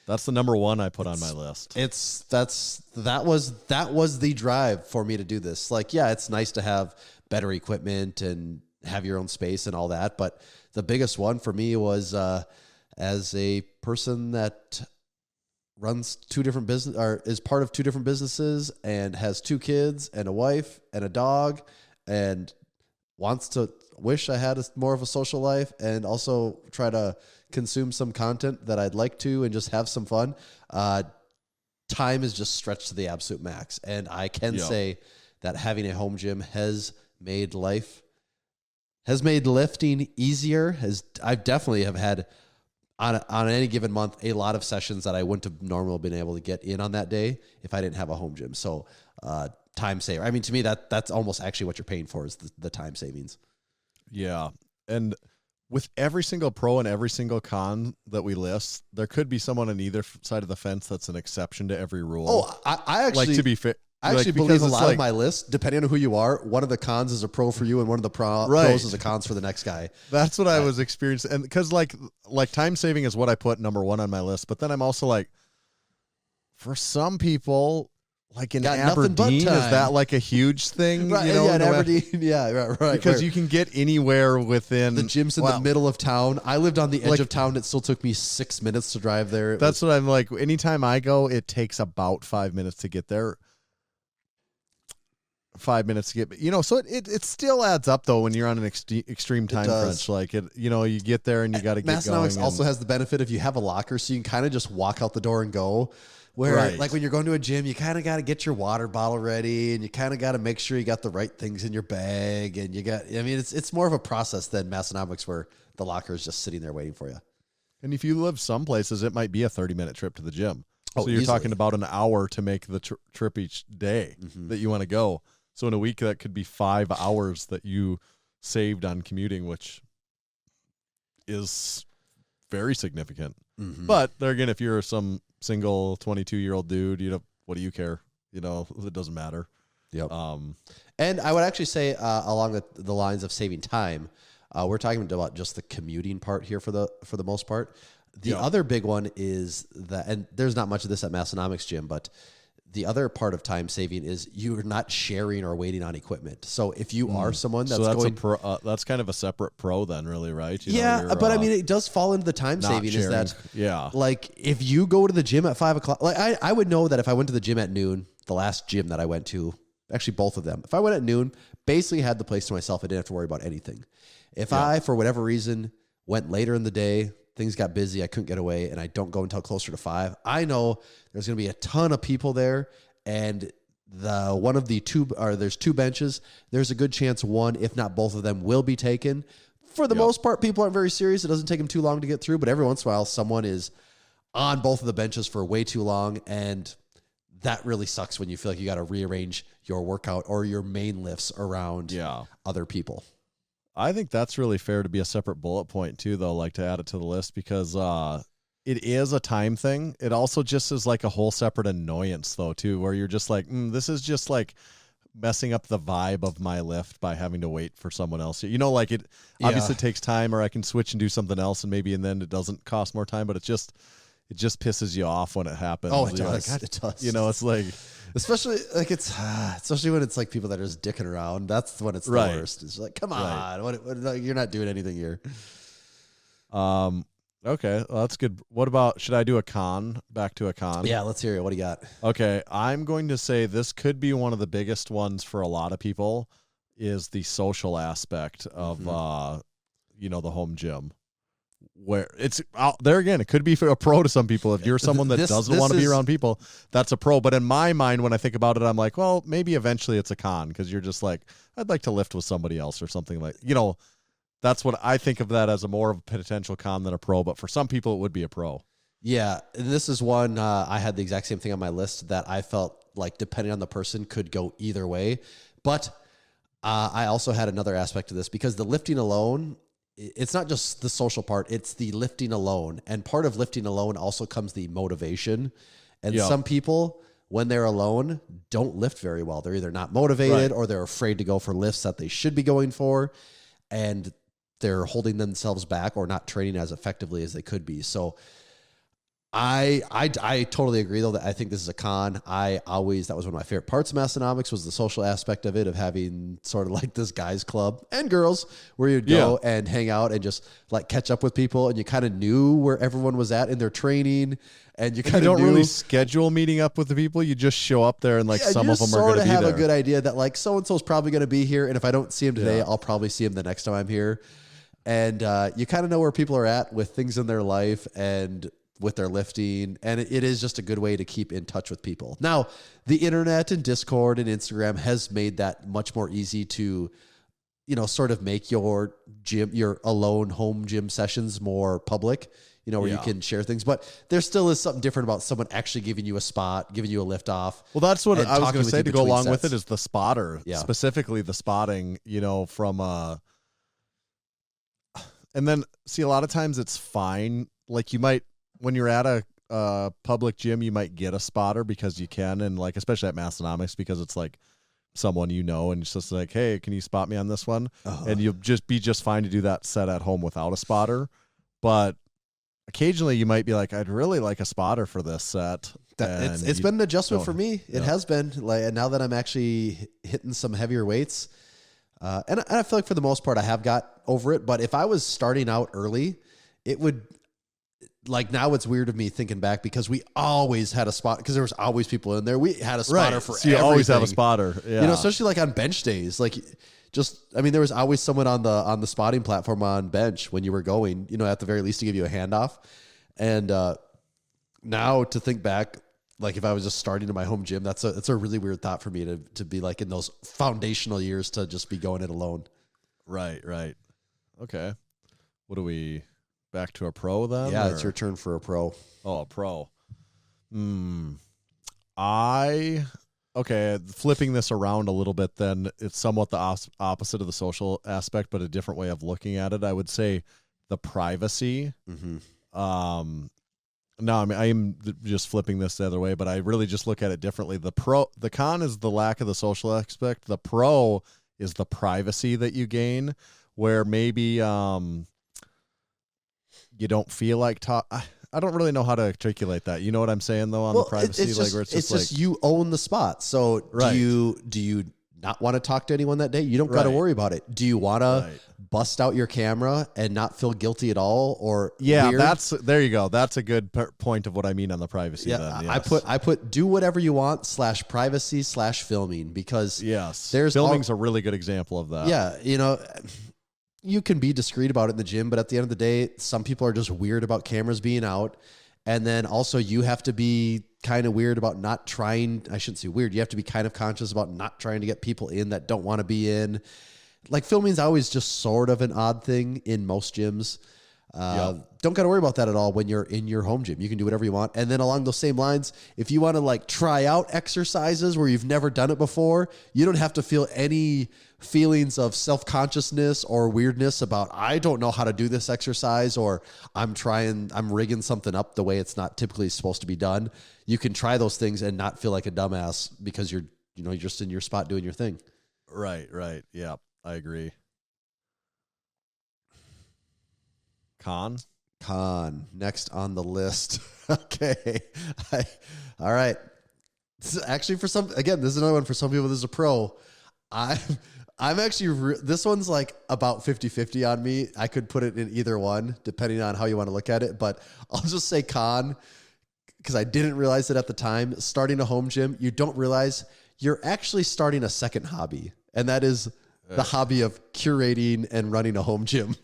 That's the number one I put on my list. That was the drive for me to do this. Like, yeah, it's nice to have better equipment and have your own space and all that, but the biggest one for me was as a person that runs two different business or is part of two different businesses and has two kids and a wife and a dog and wish I had more of a social life and also try to consume some content that I'd like to and just have some fun. Time is just stretched to the absolute max. And I can say that having a home gym has made lifting easier. I definitely have had on any given month, a lot of sessions that I wouldn't have normally been able to get in on that day if I didn't have a home gym. So, time saver. I mean, to me, that's almost actually what you're paying for is the time savings. Yeah. And with every single pro and every single con that we list, there could be someone on either side of the fence that's an exception to every rule. Oh, I actually, like, to be fair, I actually believe a lot of my list, depending on who you are, one of the cons is a pro for you and one of the pros is a cons for the next guy. That's what I was experiencing. And because like time saving is what I put number one on my list. But then I'm also like, for some people, like in Aberdeen, is that like a huge thing? Right, you know, in Aberdeen, right. Because you can get anywhere within. The gym's in the middle of town. I lived on the edge of town. It still took me 6 minutes to drive there. That's what I'm like. Anytime I go, it takes about 5 minutes to get there. 5 minutes to get, so it still adds up though when you're on an extreme time crunch. Like you get there and you got to get going. Massenomics also has the benefit of you have a locker, so you can kind of just walk out the door and go. Where like when you're going to a gym, you kind of got to get your water bottle ready and you kind of got to make sure you got the right things in your bag. And it's more of a process than Massenomics where the locker is just sitting there waiting for you. And if you live some places, it might be a 30-minute trip to the gym. So you're easily talking about an hour to make the trip each day that you want to go. So in a week, that could be 5 hours that you saved on commuting, which is very significant. Mm-hmm. But there again, if you're some single 22-year-old dude, what do you care? It doesn't matter. Yep. And I would actually say along the lines of saving time, we're talking about just the commuting part here for the most part. The other big one is that, and there's not much of this at Massenomics Gym, but the other part of time saving is you're not sharing or waiting on equipment. So if you are someone that's kind of a separate pro then, really, right? But I mean, it does fall into the time saving. Sharing. Is that like if you go to the gym at 5 o'clock, like I would know that if I went to the gym at noon, the last gym that I went to, actually both of them, if I went at noon, basically had the place to myself, I didn't have to worry about anything. If I, for whatever reason, went later in the day, things got busy, I couldn't get away, and I don't go until closer to 5, I know there's going to be a ton of people there, and there's 2 benches. There's a good chance one, if not both of them, will be taken. For the most part, people aren't very serious. It doesn't take them too long to get through, but every once in a while, someone is on both of the benches for way too long, and that really sucks when you feel like you got to rearrange your workout or your main lifts around other people. I think that's really fair to be a separate bullet point too, though, like to add it to the list because it is a time thing. It also just is like a whole separate annoyance though, too, where you're just like, this is just like messing up the vibe of my lift by having to wait for someone else. Like it obviously takes time, or I can switch and do something else and then it doesn't cost more time, but it just pisses you off when it happens. Oh, it does. Like, it does. It's like, especially like especially when it's like people that are just dicking around. That's when it's the worst. It's like, come on, what, you're not doing anything here. Okay, well, that's good. What about, should I do a con? Back to a con? Yeah, let's hear it. What do you got? Okay, I'm going to say this could be one of the biggest ones for a lot of people is the social aspect of, the home gym. Where it's out there again, it could be for a pro to some people. If you're someone that doesn't want to be around people, that's a pro. But in my mind, when I think about it, I'm like, well, maybe eventually it's a con because you're just like, I'd like to lift with somebody else or something like, that's what I think of that as a more of a potential con than a pro. But for some people, it would be a pro. Yeah, and this is one I had the exact same thing on my list that I felt like depending on the person could go either way. But I also had another aspect to this because the lifting alone, it's not just the social part, it's the lifting alone. And part of lifting alone also comes the motivation. And some people, when they're alone, don't lift very well. They're either not motivated or they're afraid to go for lifts that they should be going for. And they're holding themselves back or not training as effectively as they could be. So I totally agree though that I think this is a con. That was one of my favorite parts of Massenomics was the social aspect of it, of having sort of like this guys club and girls where you'd go and hang out and just like catch up with people, and you kind of knew where everyone was at in their training, and you kind of don't really schedule meeting up with the people. You just show up there, and like some of them are going to be there. Sort of have a good idea that like so and so is probably going to be here, and if I don't see him today, I'll probably see him the next time I'm here, and you kind of know where people are at with things in their life and with their lifting, and it is just a good way to keep in touch with people. Now, the internet and Discord and Instagram has made that much more easy to, sort of make your alone home gym sessions more public, where you can share things. But there still is something different about someone actually giving you a spot, giving you a lift off. Well, that's what I was going to say to go along with it is the spotter, specifically the spotting, from and then see, a lot of times it's fine. Like you might, when you're at a public gym, you might get a spotter because you can, and like especially at Massenomics because it's like someone and it's just like, hey, can you spot me on this one? And you'll just be just fine to do that set at home without a spotter. But occasionally you might be like, I'd really like a spotter for this set. It's been an adjustment for me. It has been like, and now that I'm actually hitting some heavier weights, and I feel like for the most part I have got over it. But if I was starting out early, it would. Like now it's weird of me thinking back because we always had a spot because there was always people in there. We had a spotter for so you everything. always have a spotter. Yeah. Especially like on bench days. Like there was always someone on the spotting platform on bench when you were going, at the very least to give you a handoff. And now to think back, like if I was just starting in my home gym, that's a really weird thought for me to be like in those foundational years to just be going it alone. Right. Okay. What do we... Back to a pro then? Yeah, it's your turn for a pro. Oh, a pro. Flipping this around a little bit then, it's somewhat the opposite of the social aspect, but a different way of looking at it. I would say the privacy. Mm-hmm. No, I mean, I am just flipping this the other way, but I really just look at it differently. The con is the lack of the social aspect. The pro is the privacy that you gain, where maybe, you don't feel like talk. I don't really know how to articulate that. You know what I'm saying though on the privacy, where it's just you own the spot. So do you not want to talk to anyone that day? You don't got to worry about it. Do you want to bust out your camera and not feel guilty at all? Or weird? There you go. That's a good point of what I mean on the privacy. Yeah, then, yes. I put do whatever you want /privacy /filming because filming's a really good example of that. Yeah, you can be discreet about it in the gym, but at the end of the day, some people are just weird about cameras being out. And then also you have to be kind of weird about not trying. I shouldn't say weird. You have to be kind of conscious about not trying to get people in that don't want to be in. Like filming is always just sort of an odd thing in most gyms. Don't got to worry about that at all when you're in your home gym. You can do whatever you want. And then along those same lines, if you want to like try out exercises where you've never done it before, you don't have to feel any feelings of self-consciousness or weirdness about, I don't know how to do this exercise, or I'm rigging something up the way it's not typically supposed to be done. You can try those things and not feel like a dumbass because you're just in your spot doing your thing. Right. Yeah, I agree. Con next on the list. Okay. All right. This is actually this is another one for some people. This is a pro. I'm actually, this one's like about 50-50 on me. I could put it in either one, depending on how you want to look at it, but I'll just say con, because I didn't realize it at the time. Starting a home gym, you don't realize you're actually starting a second hobby, and that is the hobby of curating and running a home gym.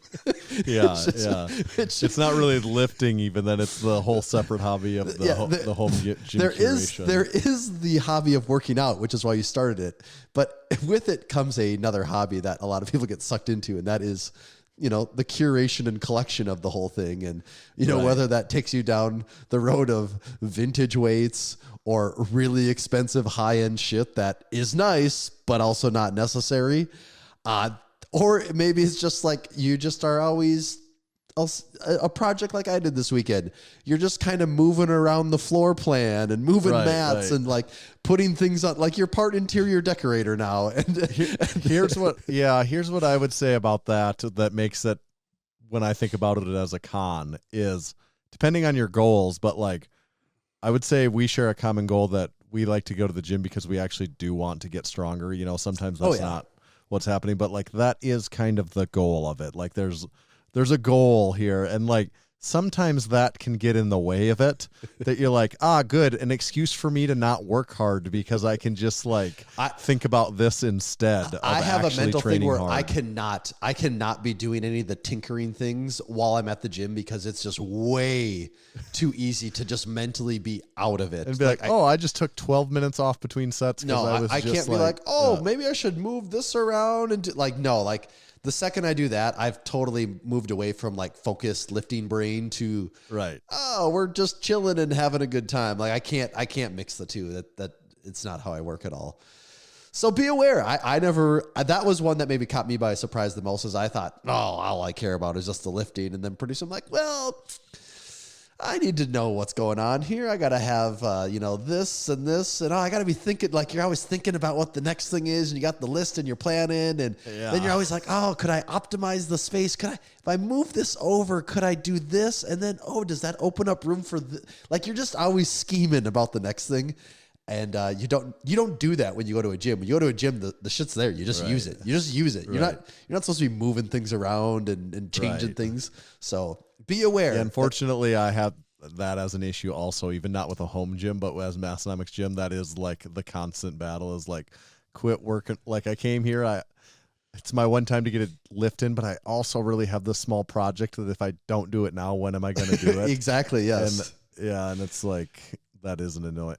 It's not really lifting even, then it's the whole separate hobby of the home gym curation. There is the hobby of working out, which is why you started it. But with it comes another hobby that a lot of people get sucked into, and that is, the curation and collection of the whole thing. And, whether that takes you down the road of vintage weights or really expensive high-end shit that is nice, but also not necessary. Or maybe it's just like you just are always a project like I did this weekend. You're just kind of moving around the floor plan and moving mats and like putting things on, like you're part interior decorator now. And here's what I would say about that makes it, when I think about it as a con, is depending on your goals, but like I would say we share a common goal that we like to go to the gym because we actually do want to get stronger. You know, sometimes that's not what's happening, but like that is kind of the goal of it. Like there's a goal here, and like sometimes that can get in the way of it, that you're like, good, an excuse for me to not work hard because I can just like think about this instead. I have a mental thing where hard. I cannot be doing any of the tinkering things while I'm at the gym because it's just way too easy to just mentally be out of it. And be like, I just took 12 minutes off between sets. No, I can't be like, maybe I should move this around and the second I do that, I've totally moved away from like focused lifting brain to we're just chilling and having a good time. Like I can't mix the two. That it's not how I work at all. So be aware. That was one that maybe caught me by surprise the most, is I thought, all I care about is just the lifting. And then pretty soon I'm like, well, I need to know what's going on here. I got to have, this and this, and I got to be thinking, like you're always thinking about what the next thing is, and you got the list and you're planning, and then you're always like, could I optimize the space? If I move this over, could I do this? And then, does that open up room for like, you're just always scheming about the next thing. And you don't do that when you go to a gym. When you go to a gym, the shit's there. You just use it. You just use it. You're not supposed to be moving things around and changing things. So be aware. Yeah, unfortunately, I have that as an issue also, even not with a home gym, but as Massenomics gym, that is like the constant battle is like quit working. Like I came here, it's my one time to get a lift in, but I also really have this small project that if I don't do it now, when am I going to do it? Exactly. Yes. And it's like, that is an annoying.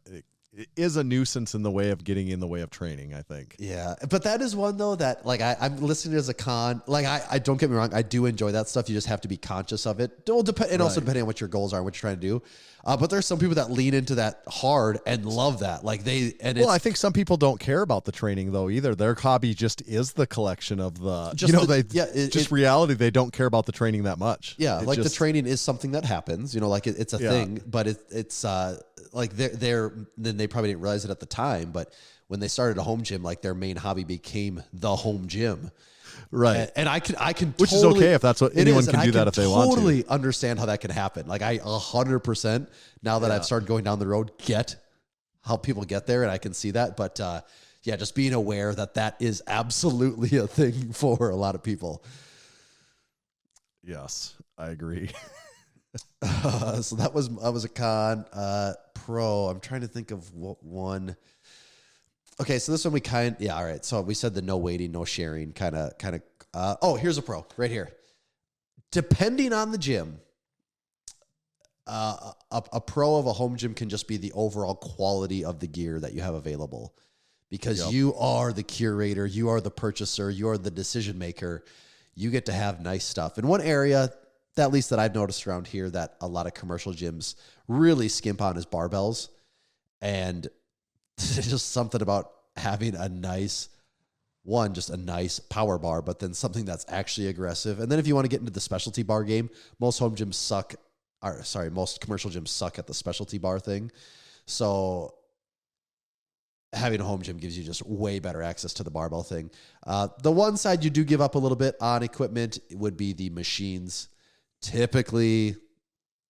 It is a nuisance in the way of getting in the way of training, I think. Yeah. But that is one, though, that like I'm listening as a con. Like I don't get me wrong. I do enjoy that stuff. You just have to be conscious of it. Also depending on what your goals are and what you're trying to do. But there's some people that lean into that hard and love that. Like I think some people don't care about the training though either. Their hobby just is the collection of the, reality. They don't care about the training that much. Yeah. The training is something that happens, it's a thing, but it's like then they probably didn't realize it at the time, but when they started a home gym, like their main hobby became the home gym. Right. And I can which is okay if that's what anyone can do that if they want to. Totally understand how that can happen. Like I 100% now that I've started going down the road, get how people get there, and I can see that. But just being aware that is absolutely a thing for a lot of people. Yes, I agree. So that was a con. Pro. I'm trying to think of what one. Okay, so this one all right. So we said the no waiting, no sharing kind of. Here's a pro right here. Depending on the gym, a pro of a home gym can just be the overall quality of the gear that you have available, because you are the curator, you are the purchaser, you are the decision maker. You get to have nice stuff. In one area, at least that I've noticed around here, that a lot of commercial gyms really skimp on is barbells. And there's just something about having a nice power bar, but then something that's actually aggressive. And then if you want to get into the specialty bar game, most commercial gyms suck at the specialty bar thing. So having a home gym gives you just way better access to the barbell thing. The one side you do give up a little bit on equipment would be the machines. Typically,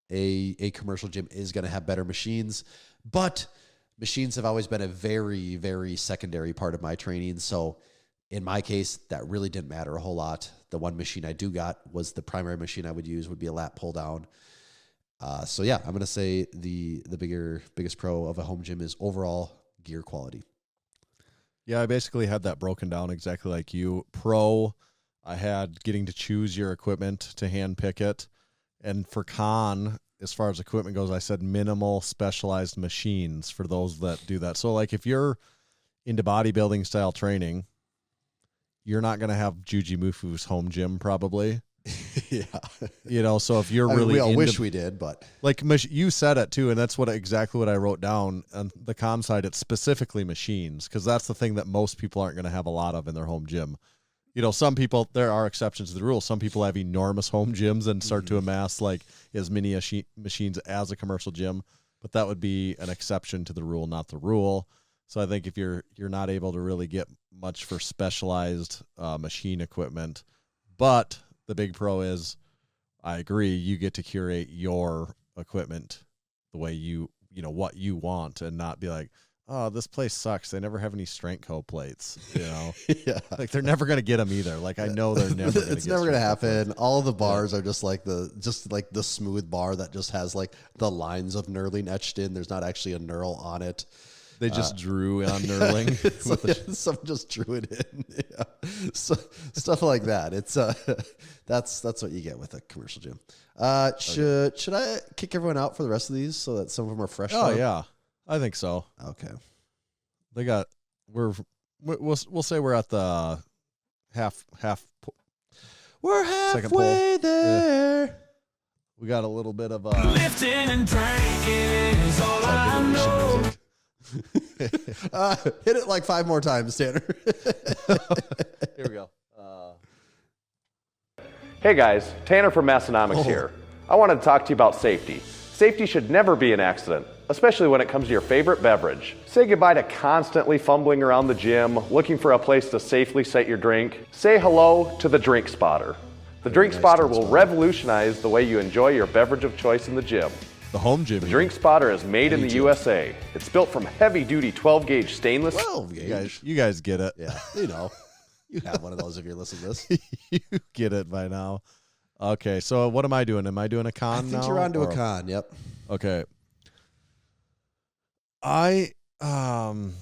a commercial gym is going to have better machines, but machines have always been a very, very secondary part of my training. So in my case, that really didn't matter a whole lot. The one machine I do got was the primary machine I would use would be a lat pull down. I'm going to say the biggest pro of a home gym is overall gear quality. Yeah, I basically had that broken down exactly like you. Pro, I had getting to choose your equipment, to hand pick it. And for con, as far as equipment goes, I said minimal specialized machines for those that do that. So like if you're into bodybuilding style training, you're not going to have Juji Mufu's home gym probably. Yeah. So if you're we all wish we did, but like you said it too. And that's exactly what I wrote down on the con side. It's specifically machines, because that's the thing that most people aren't going to have a lot of in their home gym. Some people, there are exceptions to the rule. Some people have enormous home gyms and start to amass like as many machines as a commercial gym, but that would be an exception to the rule, not the rule. So I think if you're not able to really get much for specialized machine equipment, but the big pro is, I agree, you get to curate your equipment the way what you want, and not be like, oh, this place sucks. They never have any strength co plates, Yeah. Like they're never going to get them either. Like I know they're never going to It's get never going to strength co happen. plates. All the bars are just like the smooth bar that just has like the lines of knurling etched in. There's not actually a knurl on it. They just drew on knurling. Someone just drew it in. Yeah. So, stuff like that. It's that's what you get with a commercial gym. Should I kick everyone out for the rest of these so that some of them are fresh? Oh yeah, I think so. Okay. We'll say we're at the half. We're Second pull. halfway there. Yeah. We got a little bit of Lifting and drinking is all I know. Hit it like 5 more times, Tanner. Here we go. Hey guys, Tanner from Massenomics here. I wanted to talk to you about safety. Safety should never be an accident, especially when it comes to your favorite beverage. Say goodbye to constantly fumbling around the gym, looking for a place to safely set your drink. Say hello to the Drink Spotter. The Drink Spotter will revolutionize the way you enjoy your beverage of choice in the gym. The home gym. The Drink Spotter is made in the USA. It's built from heavy-duty 12-gauge stainless. 12 gauge. You guys get it. Yeah, you have one of those if you're listening to this. You get it by now. Okay, so what am I doing? Am I doing a con now? I think you're on to a con. Yep. Okay. I am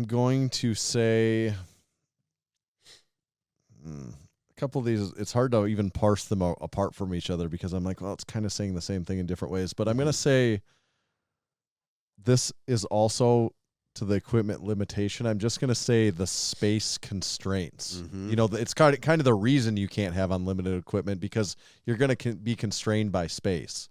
going to say a couple of these. It's hard to even parse them apart from each other because I'm like, well, it's kind of saying the same thing in different ways. But I'm going to say this is also to the equipment limitation. I'm just going to say the space constraints. Mm-hmm. It's kind of the reason you can't have unlimited equipment because you're going to be constrained by space.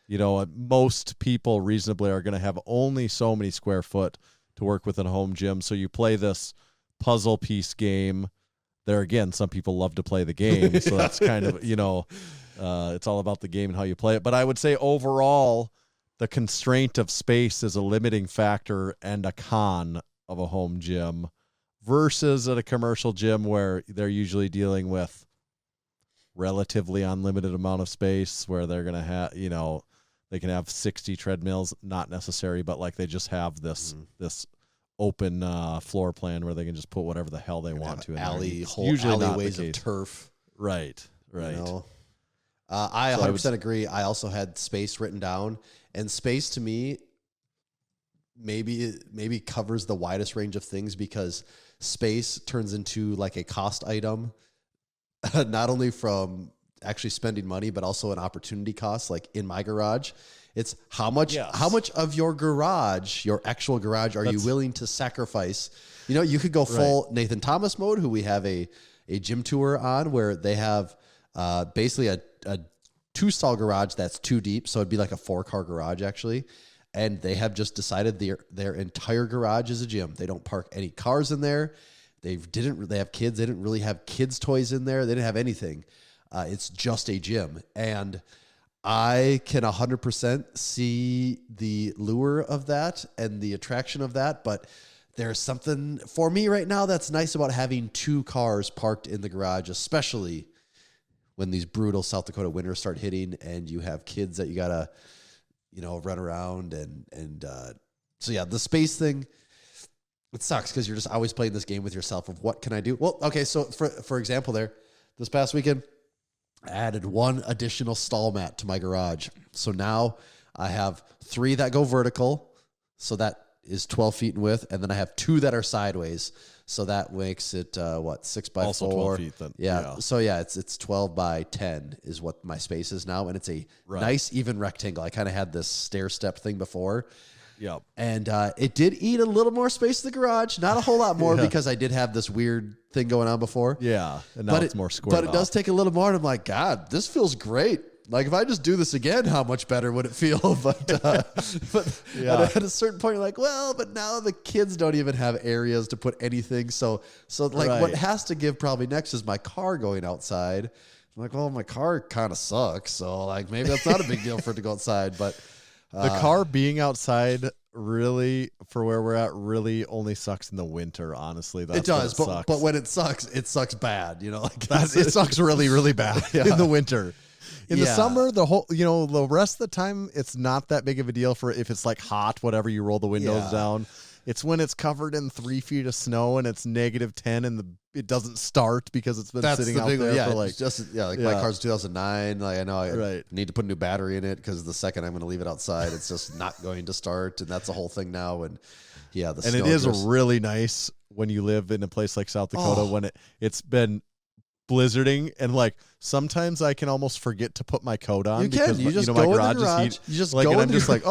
Most people reasonably are going to have only so many square foot to work with in a home gym. So you play this puzzle piece game. There again, some people love to play the game. So that's kind of, it's all about the game and how you play it. But I would say overall, the constraint of space is a limiting factor and a con of a home gym versus at a commercial gym where they're usually dealing with relatively unlimited amount of space where they're going to have, they can have 60 treadmills, not necessary, but like they just have this open floor plan where they can just put whatever the hell they want to in alleyways of turf. Right. I 100% agree. I also had space written down, and space to me maybe covers the widest range of things because space turns into like a cost item, not only from actually spending money, but also an opportunity cost. Like in my garage, it's how much of your garage, your actual garage, are you willing to sacrifice? You could go full Nathan Thomas mode, who we have a gym tour on, where they have basically a 2-stall garage that's 2 deep. So it'd be like a 4-car garage actually. And they have just decided their entire garage is a gym. They don't park any cars in there. They have kids. They didn't really have kids' toys in there. They didn't have anything. It's just a gym. And I can 100% see the lure of that and the attraction of that. But there's something for me right now that's nice about having 2 cars parked in the garage, especially when these brutal South Dakota winters start hitting and you have kids that you got to, run around. So yeah, the space thing, it sucks because you're just always playing this game with yourself of what can I do? Well, okay, so for example this past weekend, I added 1 additional stall mat to my garage. So now I have 3 that go vertical. So that is 12 feet in width. And then I have 2 that are sideways. So that makes it, 6 by 4. Also 12 feet then. Yeah. So yeah, it's 12 by 10 is what my space is now. And it's a nice, even rectangle. I kind of had this stair step thing before. Yep. And it did eat a little more space in the garage. Not a whole lot more because I did have this weird thing going on before. Yeah. And now it's more squared But it does take a little more. And I'm like, God, this feels great. Like if I just do this again, how much better would it feel? But at a certain point, you're like, well, but now the kids don't even have areas to put anything. So what has to give probably next is my car going outside. I'm like, well, my car kind of sucks. So like maybe that's not a big deal for it to go outside. But the car being outside really, for where we're at, really only sucks in the winter, honestly. That's it does, but when it sucks bad. It sucks really, really bad in the winter. In the summer, the rest of the time, it's not that big of a deal for if it's like hot, whatever, you roll the windows down. It's when it's covered in 3 feet of snow and it's -10 and it doesn't start because it's been sitting out there for like my car's 2009. Like I know I need to put a new battery in it because the second I'm going to leave it outside, it's just not going to start, and that's the whole thing now. And it is really nice when you live in a place like South Dakota when it's been blizzarding, and like sometimes I can almost forget to put my coat on because you just my go garage in the garage, is heat. you just like, go and in I'm just like,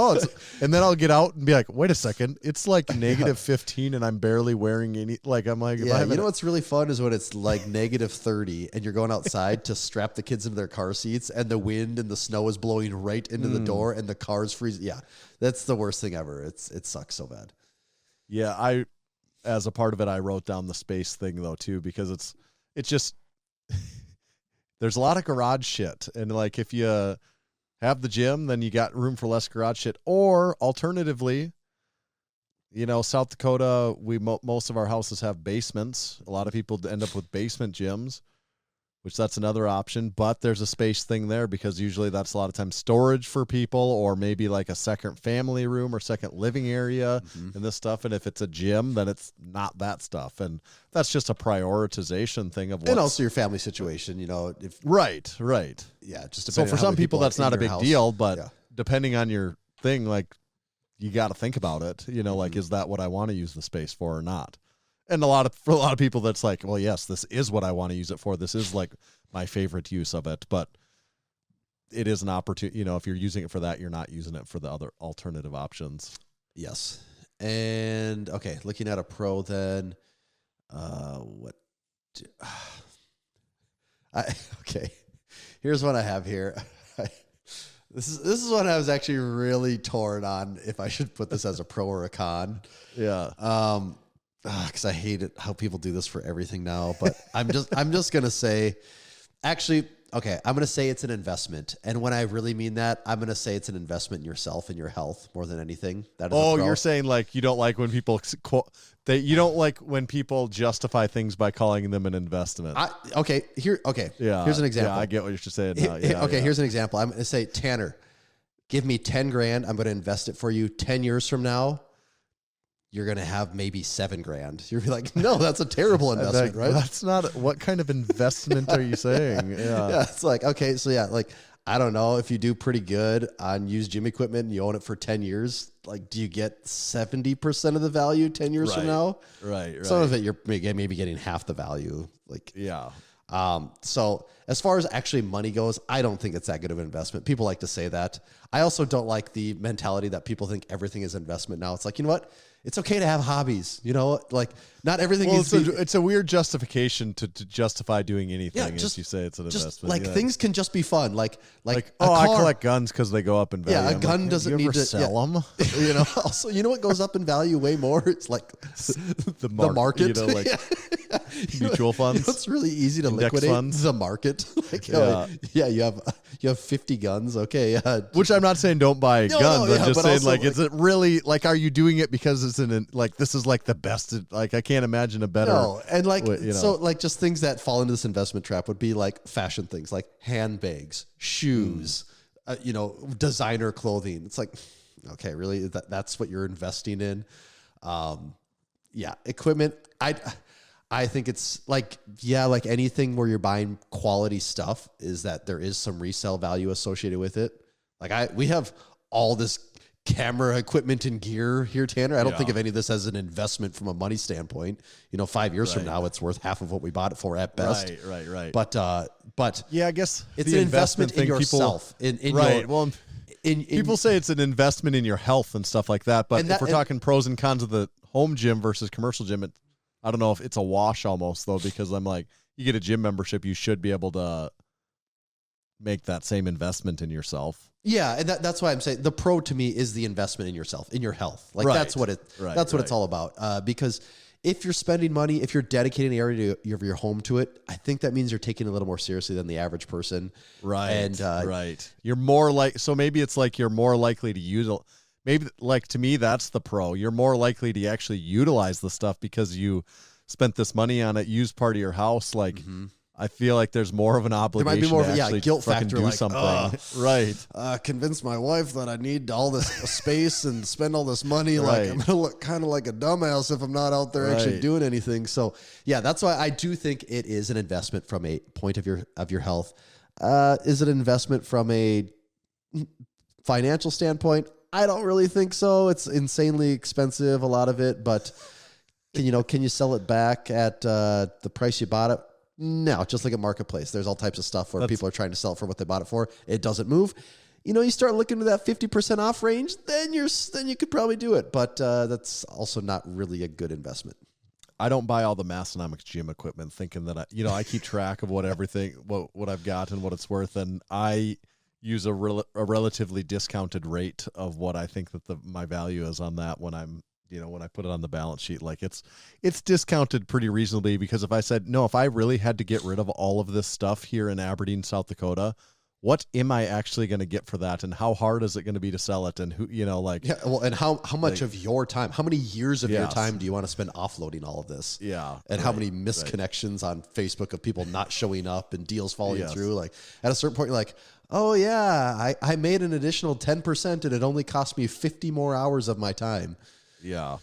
and then I'll get out and be like, wait a second, it's like -15 and I'm barely wearing any. Like I'm like, you know what's really fun is when it's like -30 and you're going outside to strap the kids into their car seats and the wind and the snow is blowing right into the door and the car's freezing. Yeah, that's the worst thing ever. It sucks so bad. Yeah, as a part of it, I wrote down the space thing though too because it's just. There's a lot of garage shit, and like if you have the gym, then you got room for less garage shit. Or alternatively, South Dakota, most of our houses have basements. A lot of people end up with basement gyms, which that's another option. But there's a space thing there because usually that's a lot of times storage for people, or maybe like a second family room or second living area and this stuff. And if it's a gym, then it's not that stuff. And that's just a prioritization thing of and also your family situation, if right. Yeah, just so for some people that's not a big deal, but depending on your thing, like you got to think about it. Like is that what I want to use the space for or not? And for a lot of people, that's like, well, yes, this is what I want to use it for. This is like my favorite use of it, but it is an opportunity. If you're using it for that, you're not using it for the other alternative options. Yes. And okay, looking at a pro then, here's what I have here. This is one I was actually really torn on if I should put this as a pro or a con. Yeah. Because I hate it how people do this for everything now. But I'm just gonna say, actually, okay, I'm gonna say it's an investment, and when I really mean that, I'm gonna say it's an investment in yourself and your health more than anything. That is a pro. You're saying like you don't like when people you don't like when people justify things by calling them an investment. Here's an example. Yeah, I get what you're saying now. Here's an example. I'm gonna say, Tanner, give me $10,000. I'm gonna invest it for you. 10 years from now, you're going to have maybe $7,000. You're like, no, that's a terrible investment, right? That's not, what kind of investment are you saying? Yeah. It's like, okay, so like, I don't know, if you do pretty good on used gym equipment and you own it for 10 years, like, do you get 70% of the value 10 years from now? Right. Some of it, you're maybe getting half the value. Like, yeah. So as far as actually money goes, I don't think it's that good of an investment. People like to say that. I also don't like the mentality that people think everything is investment now. It's like, you know what? It's okay to have hobbies, like not everything is. It's a weird justification to justify doing anything. As you say, it's an investment. Like things can just be fun. Like I collect guns because they go up in value. Yeah, a gun doesn't need to sell them. Also, what goes up in value way more? It's like the market. Mutual funds. It's really easy to Index liquidate funds. the market. You have 50 guns. Okay, which I'm not saying don't buy guns. I'm just saying also, is it really like? Are you doing it because it's this is like the best? Like I can't imagine a better. No, and just things that fall into this investment trap would be like fashion things, like handbags, shoes, designer clothing. It's like, okay, really, that's what you're investing in? Equipment. I think it's like anything where you're buying quality stuff is that there is some resale value associated with it. Like we have all this camera equipment and gear here, Tanner. I don't think of any of this as an investment from a money standpoint. 5 years from now, it's worth half of what we bought it for at best. Right. But yeah, I guess it's an investment in yourself. People say it's an investment in your health and stuff like that. But if we're talking pros and cons of the home gym versus commercial gym, I don't know if it's a wash almost though, because I'm like, you get a gym membership, you should be able to make that same investment in yourself. Yeah, and that's why I'm saying the pro to me is the investment in yourself, in your health. Like that's what it's all about. Because if you're spending money, if you're dedicating an area of your home to it, I think that means you're taking it a little more seriously than the average person. Right. And right. You're more so maybe it's like you're more likely to use it. Maybe like to me, that's the pro. You're more likely to actually utilize the stuff because you spent this money on it, used part of your house. Like I feel like there's more of an obligation. There might be more of to a actually guilt fucking factor, do like, something. Right. Convince my wife that I need all this space and spend all this money. Right. Like I'm gonna look kind of like a dumbass if I'm not out there actually Right. doing anything. So yeah, that's why I do think it is an investment from a point of your health. Is it an investment from a financial standpoint? I don't really think so. It's insanely expensive, a lot of it, but can you sell it back at the price you bought it? No, just like at Marketplace. There's all types of stuff where people are trying to sell it for what they bought it for. It doesn't move. You start looking to that 50% off range, then you could probably do it, but that's also not really a good investment. I don't buy all the Massenomics gym equipment thinking that I keep track of what I've got and what it's worth, and I use a relatively discounted rate of what I think that my value is on that when I'm when I put it on the balance sheet. Like it's discounted pretty reasonably, because if I said, no, if I really had to get rid of all of this stuff here in Aberdeen, South Dakota, what am I actually going to get for that? And how hard is it going to be to sell it? And who, and how much of your time, how many years of your time do you want to spend offloading all of this? Yeah. And how many misconnections on Facebook of people not showing up and deals falling through? Like at a certain point, you're like, oh yeah, I made an additional 10% and it only cost me 50 more hours of my time. Yeah.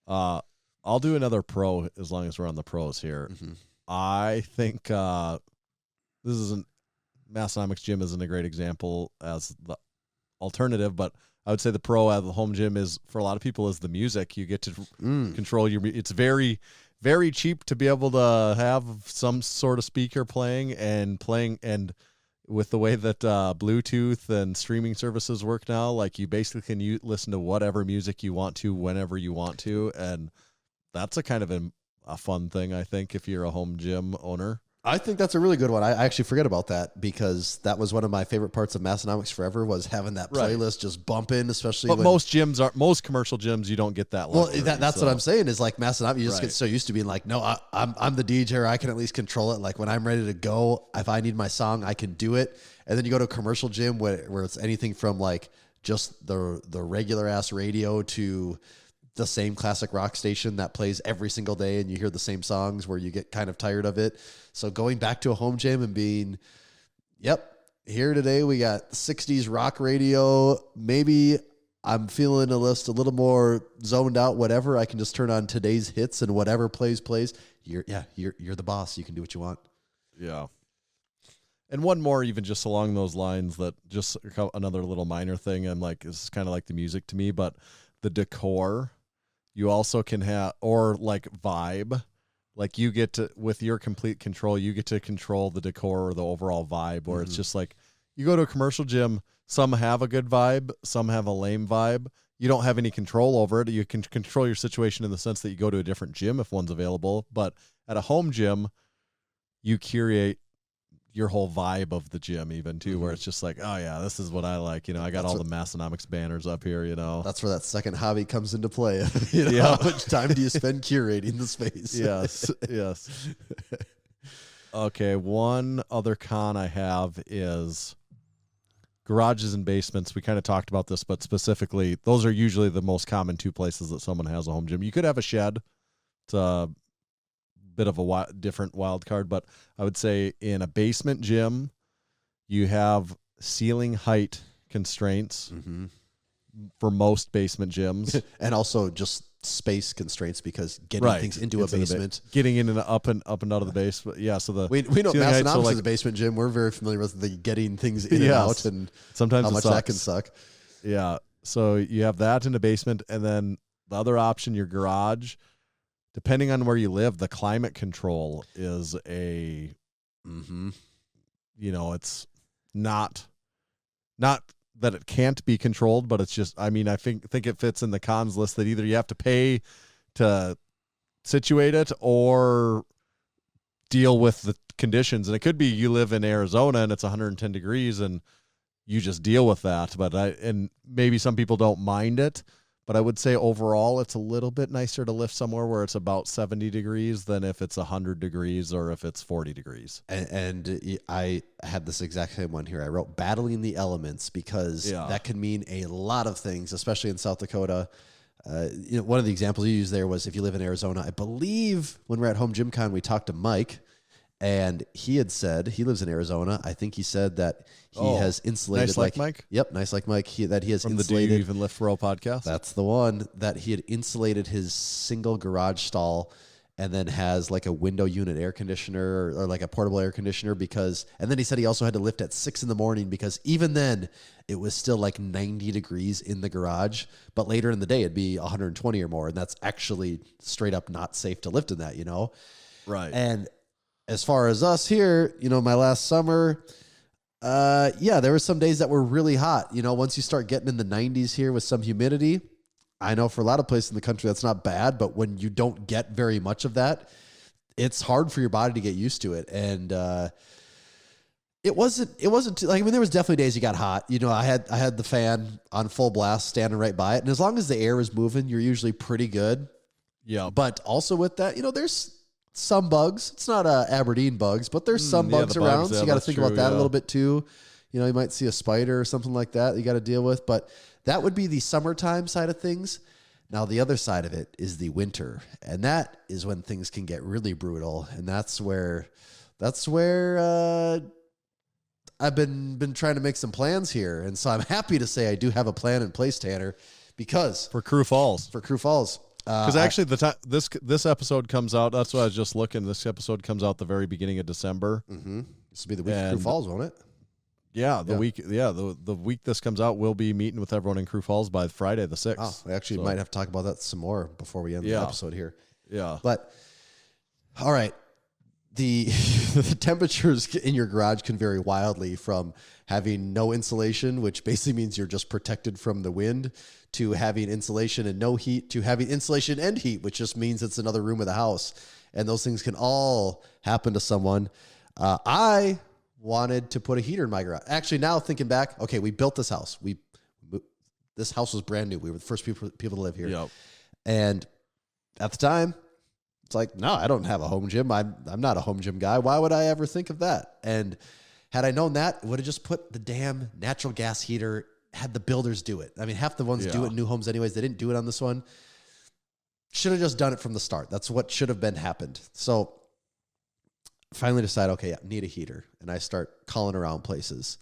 I'll do another pro as long as we're on the pros here. Mm-hmm. I think Massenomics gym isn't a great example as the alternative, but I would say the pro at the home gym is, for a lot of people, is the music. You get to control it's very, very cheap to be able to have some sort of speaker playing, and with the way that Bluetooth and streaming services work now, like you basically can listen to whatever music you want to whenever you want to, and that's a kind of a fun thing, I think, if you're a home gym owner. I think that's a really good one. I actually forget about that, because that was one of my favorite parts of Massenomics forever, was having that playlist just bumping, especially. But most commercial gyms, you don't get that. Well, that's what I'm saying is like Massenomics, you just get so used to being like, no, I'm the DJ, I can at least control it. Like when I'm ready to go, if I need my song, I can do it. And then you go to a commercial gym where it's anything from like just the regular ass radio to the same classic rock station that plays every single day, and you hear the same songs, where you get kind of tired of it. So going back to a home gym and being, here today we got 60s rock radio. Maybe I'm feeling a little more zoned out, whatever. I can just turn on today's hits, and whatever plays. You're the boss. You can do what you want. Yeah. And one more, even just along those lines, that just another little minor thing. I'm like, this is kind of like the music to me, but the decor. You also can have, or like vibe, like you get to, with your complete control, you get to control the decor or the overall vibe, where it's just like, you go to a commercial gym, some have a good vibe, some have a lame vibe. You don't have any control over it. You can control your situation in the sense that you go to a different gym if one's available, but at a home gym, you curate your whole vibe of the gym even too, where it's just like, oh yeah, this is what I like. I got all the Massenomics banners up here, That's where that second hobby comes into play. How much time do you spend curating the space? Yes. Okay. One other con I have is garages and basements. We kind of talked about this, but specifically, those are usually the most common two places that someone has a home gym. You could have a shed. It's a bit of a different wild card, but I would say in a basement gym, you have ceiling height constraints for most basement gyms, and also just space constraints, because getting things into a basement, getting in and up and out of the base. But yeah, so we know Massenomics is a basement gym. We're very familiar with the getting things in and out, and sometimes how much that can suck. Yeah, so you have that in a basement, and then the other option, your garage. Depending on where you live, the climate control is it's not that it can't be controlled, but it's just, I think it fits in the cons list that either you have to pay to situate it or deal with the conditions. And it could be you live in Arizona and it's 110 degrees and you just deal with that. And maybe some people don't mind it. But I would say overall, it's a little bit nicer to live somewhere where it's about 70 degrees than if it's 100 degrees or if it's 40 degrees. And I had this exact same one here. I wrote battling the elements, because that can mean a lot of things, especially in South Dakota. One of the examples you used there was if you live in Arizona. I believe when we're at Home Gym Con, we talked to Mike, And he had said, he lives in Arizona. I think he said that he has insulated. Nice like Mike? Yep, Nice Like Mike. That he has From insulated. the Do You Even Lift for Row podcast? That's the one, that he had insulated his single garage stall and then has like a window unit air conditioner or like a portable air conditioner and then he said he also had to lift at 6 a.m. because even then it was still like 90 degrees in the garage, but later in the day it'd be 120 or more. And that's actually straight up not safe to lift in that, Right. And as far as us here, my last summer, there were some days that were really hot. Once you start getting in the 90s here with some humidity, I know for a lot of places in the country that's not bad, but when you don't get very much of that, it's hard for your body to get used to it. And it wasn't too, there was definitely days you got hot. I had the fan on full blast standing right by it, and as long as the air is moving, you're usually pretty good. Yeah. But also with that, there's some bugs. It's not Aberdeen bugs, but there's some bugs the around. bugs, So yeah, you got to that's think true, about that a yeah. little bit too. You might see a spider or something like that you got to deal with. But that would be the summertime side of things. Now, the other side of it is the winter. And that is when things can get really brutal. And that's where I've been trying to make some plans here. And so I'm happy to say I do have a plan in place, Tanner, because For Crew Falls. Because Actually, the time this episode comes out, that's what I was just looking. This episode comes out the very beginning of December. Mm-hmm. This will be the week of Crew Falls, won't it? Yeah, the week this comes out, we'll be meeting with everyone in Crew Falls by Friday the 6th. Oh, we actually might have to talk about that some more before we end the episode here. Yeah. But, all right, the temperatures in your garage can vary wildly from having no insulation, which basically means you're just protected from the wind, to having insulation and no heat, to having insulation and heat, which just means it's another room of the house. And those things can all happen to someone. I wanted to put a heater in my garage. Actually, now thinking back, okay, we built this house. This house was brand new. We were the first people to live here. Yep. And at the time, it's like, no, I don't have a home gym. I'm not a home gym guy. Why would I ever think of that? And had I known that, would have just put the damn natural gas heater, had the builders do it. I mean, half the ones do it in new homes anyways. They didn't do it on this one. Should have just done it from the start. That's what should have been happened. So finally decide, okay, I need a heater. And I start calling around places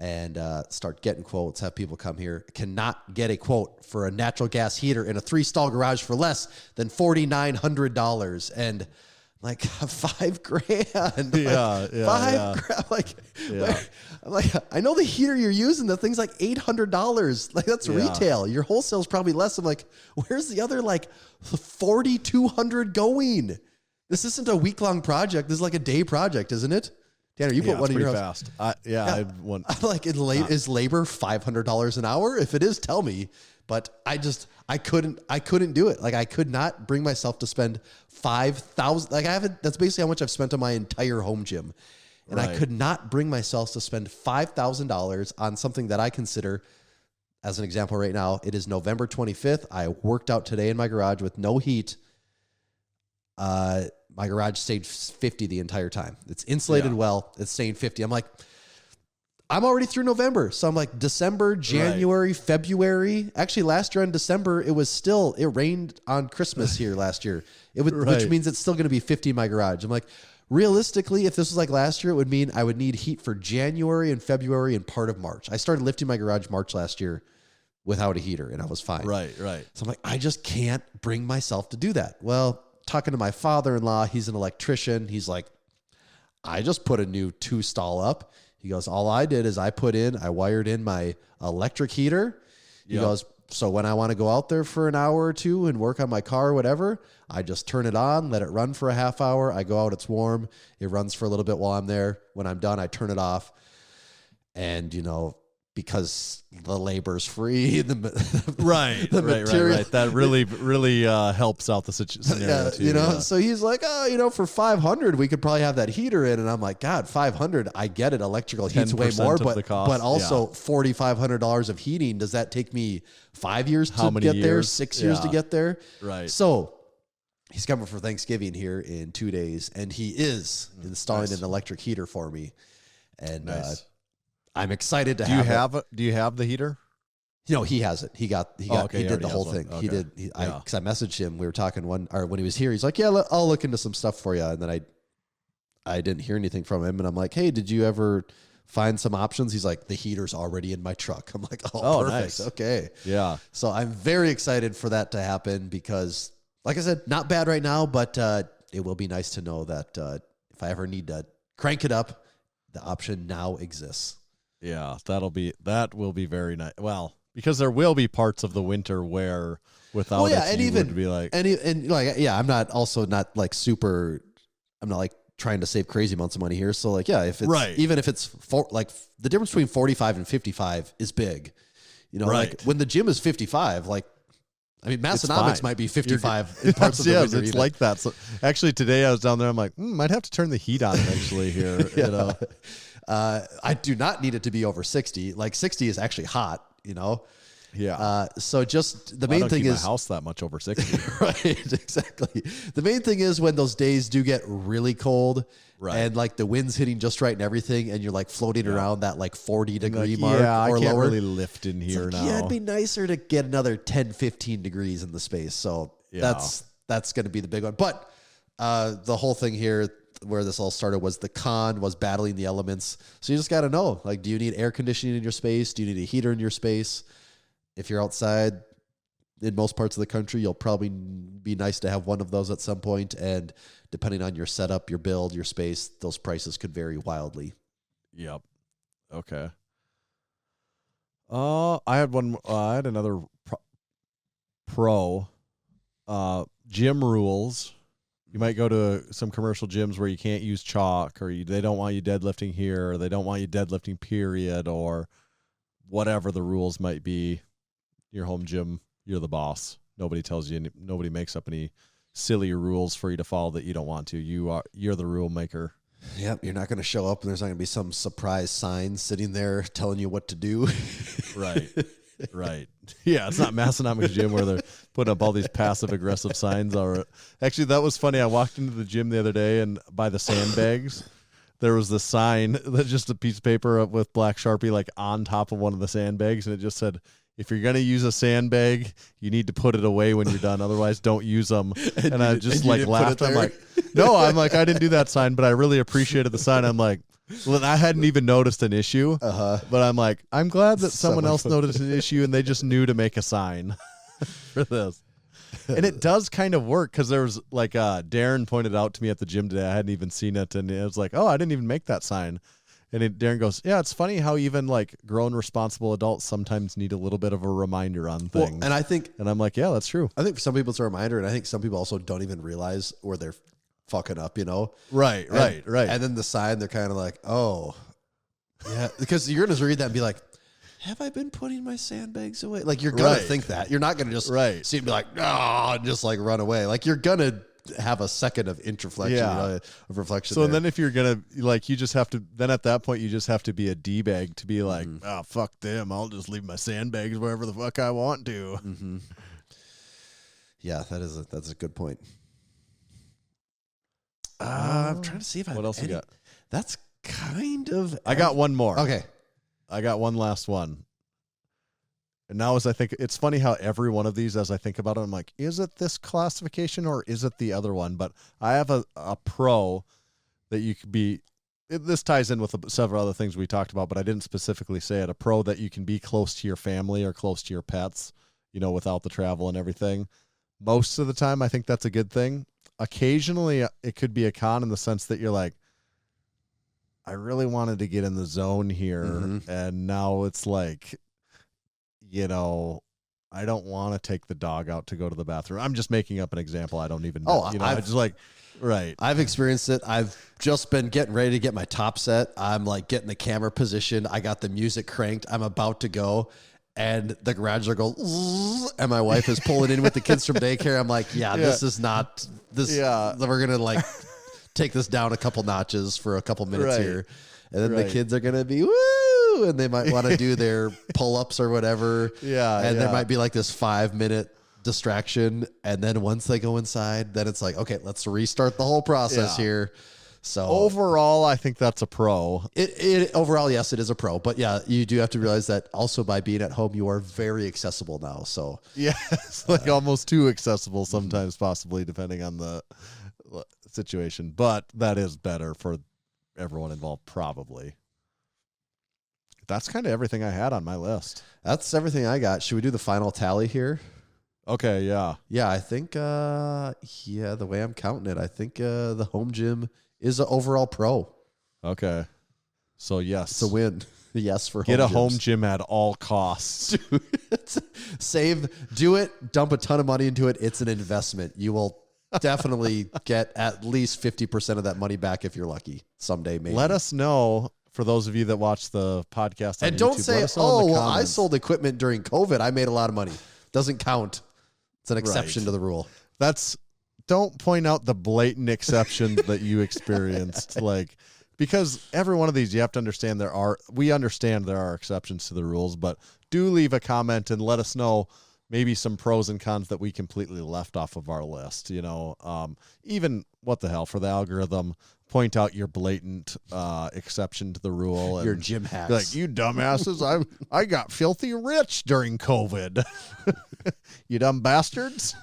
and start getting quotes, have people come here. Cannot get a quote for a natural gas heater in a 3-stall garage for less than $4,900. And like $5,000. I'm like, I know the heater you're using, the thing's like $800. Like that's retail. Your wholesale's probably less. I'm like, where's the other like $4,200 going? This isn't a week-long project. This is like a day project, isn't it? Tanner, you put one in your house. Fast. I'm like, is labor $500 an hour? If it is, tell me. But I couldn't do it. Like I could not bring myself to spend $5,000. Like that's basically how much I've spent on my entire home gym. And I could not bring myself to spend $5,000 on something that I consider, as an example right now, it is November 25th. I worked out today in my garage with no heat. My garage stayed 50 the entire time. It's insulated well. It's staying 50. I'm like, I'm already through November. So I'm like December, January, February. Actually, last year in December, it rained on Christmas here last year. Which means it's still going to be 50 in my garage. I'm like, realistically, if this was like last year, it would mean I would need heat for January and February and part of March. I started lifting my garage March last year without a heater, and I was fine. Right. So I'm like, I just can't bring myself to do that. Well, talking to my father-in-law, he's an electrician. He's like, I just put a new 2-stall up. He goes, all I did is I wired in my electric heater. He goes, so when I want to go out there for an hour or two and work on my car or whatever, I just turn it on, let it run for a half hour. I go out, it's warm. It runs for a little bit while I'm there. When I'm done, I turn it off. And, because the labor's free, the material. That really helps out the scenario too. So he's like, for $500 we could probably have that heater in, and I'm like, God, $500, I get it, electrical heat's way more, but also $4,500 of heating. Does that take me 5 years to get there, 6 years to get there? Right. So he's coming for Thanksgiving here in 2 days, and he is installing an electric heater for me, and I'm excited to have it. Do you have the heater? He has it. He did the whole thing. Okay. He did. Because I messaged him. We were talking when he was here. He's like, yeah, I'll look into some stuff for you. And then I didn't hear anything from him. And I'm like, hey, did you ever find some options? He's like, the heater's already in my truck. I'm like, oh perfect. Nice. Okay. Yeah. So I'm very excited for that to happen because, like I said, not bad right now, but it will be nice to know that if I ever need to crank it up, the option now exists. Yeah, that will be very nice. Well, because there will be parts of the winter where without would be like, I'm not like super. I'm not like trying to save crazy amounts of money here. So like, yeah, if it's even if it's like the difference between 45 and 55 is big. You know, like when the gym is 55, like. I mean, Massenomics might be 55 in parts of the winter. It's like that. So actually, today I was down there. I'm like, might have to turn the heat on eventually here. Yeah. You know, I do not need it to be over 60. Like 60 is actually hot. You know. Yeah. So just the I main don't thing keep is my house that much over 60. right. Exactly. The main thing is when those days do get really cold. Right. And like the wind's hitting just right and everything, and you're like floating around that like 40-degree mark I or can't lower. really lift in here now. Yeah, it'd be nicer to get another 10, 15 degrees in the space. So that's going to be the big one. But the whole thing here, where this all started, was the con was battling the elements. So you just got to know, like, do you need air conditioning in your space? Do you need a heater in your space? If you're outside, in most parts of the country, you'll probably be nice to have one of those at some point. And depending on your setup, your build, your space, those prices could vary wildly. Yep. Okay. I had another pro. Gym rules. You might go to some commercial gyms where you can't use chalk, or they don't want you deadlifting here, or they don't want you deadlifting period, or whatever the rules might be. Your home gym, you're the boss. Nobody tells you. Nobody makes up any silly rules for you to follow that you don't want to. You're the rule maker. Yep, you're not going to show up and there's not going to be some surprise sign sitting there telling you what to do. Right. Yeah, it's not Massenomics gym where they're putting up all these passive aggressive signs. Actually, that was funny. I walked into the gym the other day, and by the sandbags, there was the sign that's just a piece of paper with black Sharpie like on top of one of the sandbags, and it just said, if you're going to use a sandbag, you need to put it away when you're done. Otherwise, don't use them. And I just like laughed. I'm like, no, I didn't do that sign, but I really appreciated the sign. I'm like, well, I hadn't even noticed an issue, but I'm like, I'm glad that someone else noticed an issue and they just knew to make a sign for this. And it does kind of work, because there was like Darren pointed out to me at the gym today. I hadn't even seen it, and it was like, oh, I didn't even make that sign. And Darren goes, yeah, it's funny how even like grown responsible adults sometimes need a little bit of a reminder on things. Well, and I'm like, yeah, that's true. I think for some people it's a reminder, and I think some people also don't even realize where they're fucking up, you know? Right. And then the sign, they're kind of like, oh, yeah, because you're going to read that and be like, have I been putting my sandbags away? Like, you're going to think that. You're not going to just see it and be like, no, and just like run away. Like, you're going to have a second of introflexion, of reflection. So then if you're going to, like, you just have to, then at that point, you just have to be a D-bag to be like, oh, fuck them. I'll just leave my sandbags wherever the fuck I want to. Mm-hmm. Yeah, that's a good point. I'm trying to see if what else you got? That's kind of. I got one more. Okay. I got one last one. And now as I think, it's funny how every one of these, as I think about it, I'm like, is it this classification or is it the other one? But I have a pro that you could be, this ties in with several other things we talked about, but I didn't specifically say it, a pro that you can be close to your family or close to your pets, you know, without the travel and everything. Most of the time, I think that's a good thing. Occasionally, it could be a con in the sense that you're like, I really wanted to get in the zone here. And now it's like, you know, I don't want to take the dog out to go to the bathroom. I'm just making up an example. I don't even know. I just like, right. I've experienced it. I've just been getting ready to get my top set. I'm like getting the camera positioned. I got the music cranked. I'm about to go. And the garage door goes, and my wife is pulling in with the kids from daycare. I'm like, this is not this. Yeah. We're going to like take this down a couple notches for a couple minutes here. And then the kids are going to be, woo, and they might want to do their pull-ups or whatever. And there might be like this 5-minute distraction. And then once they go inside, then it's like, okay, let's restart the whole process here. So overall, I think that's a pro. Overall, yes, it is a pro. But yeah, you do have to realize that also by being at home, you are very accessible now. So yeah, it's like almost too accessible sometimes, possibly depending on situation, but that is better for everyone involved, probably. That's kind of everything I had on my list. That's everything I got. Should we do the final tally here? Okay, yeah. Yeah, I think, the way I'm counting it, I think the home gym is an overall pro. Okay. So, yes. It's a win. Yes, for Get home a home gyms. gym at all costs. Do it, dump a ton of money into it. It's an investment. You will definitely get at least 50% of that money back if you're lucky someday, maybe. Let us know, for those of you that watch the podcast on and YouTube, don't say, let us know in the well, I comments. sold equipment during COVID. I made a lot of money. Doesn't count. It's an exception to the rule. Don't point out the blatant exceptions that you experienced, because every one of these you have to understand we understand there are exceptions to the rules, but do leave a comment and let us know maybe some pros and cons that we completely left off of our list. Even what the hell, for the algorithm, point out your blatant exception to the rule. Your and gym hacks. be like, you dumbasses, I got filthy rich during COVID. You dumb bastards.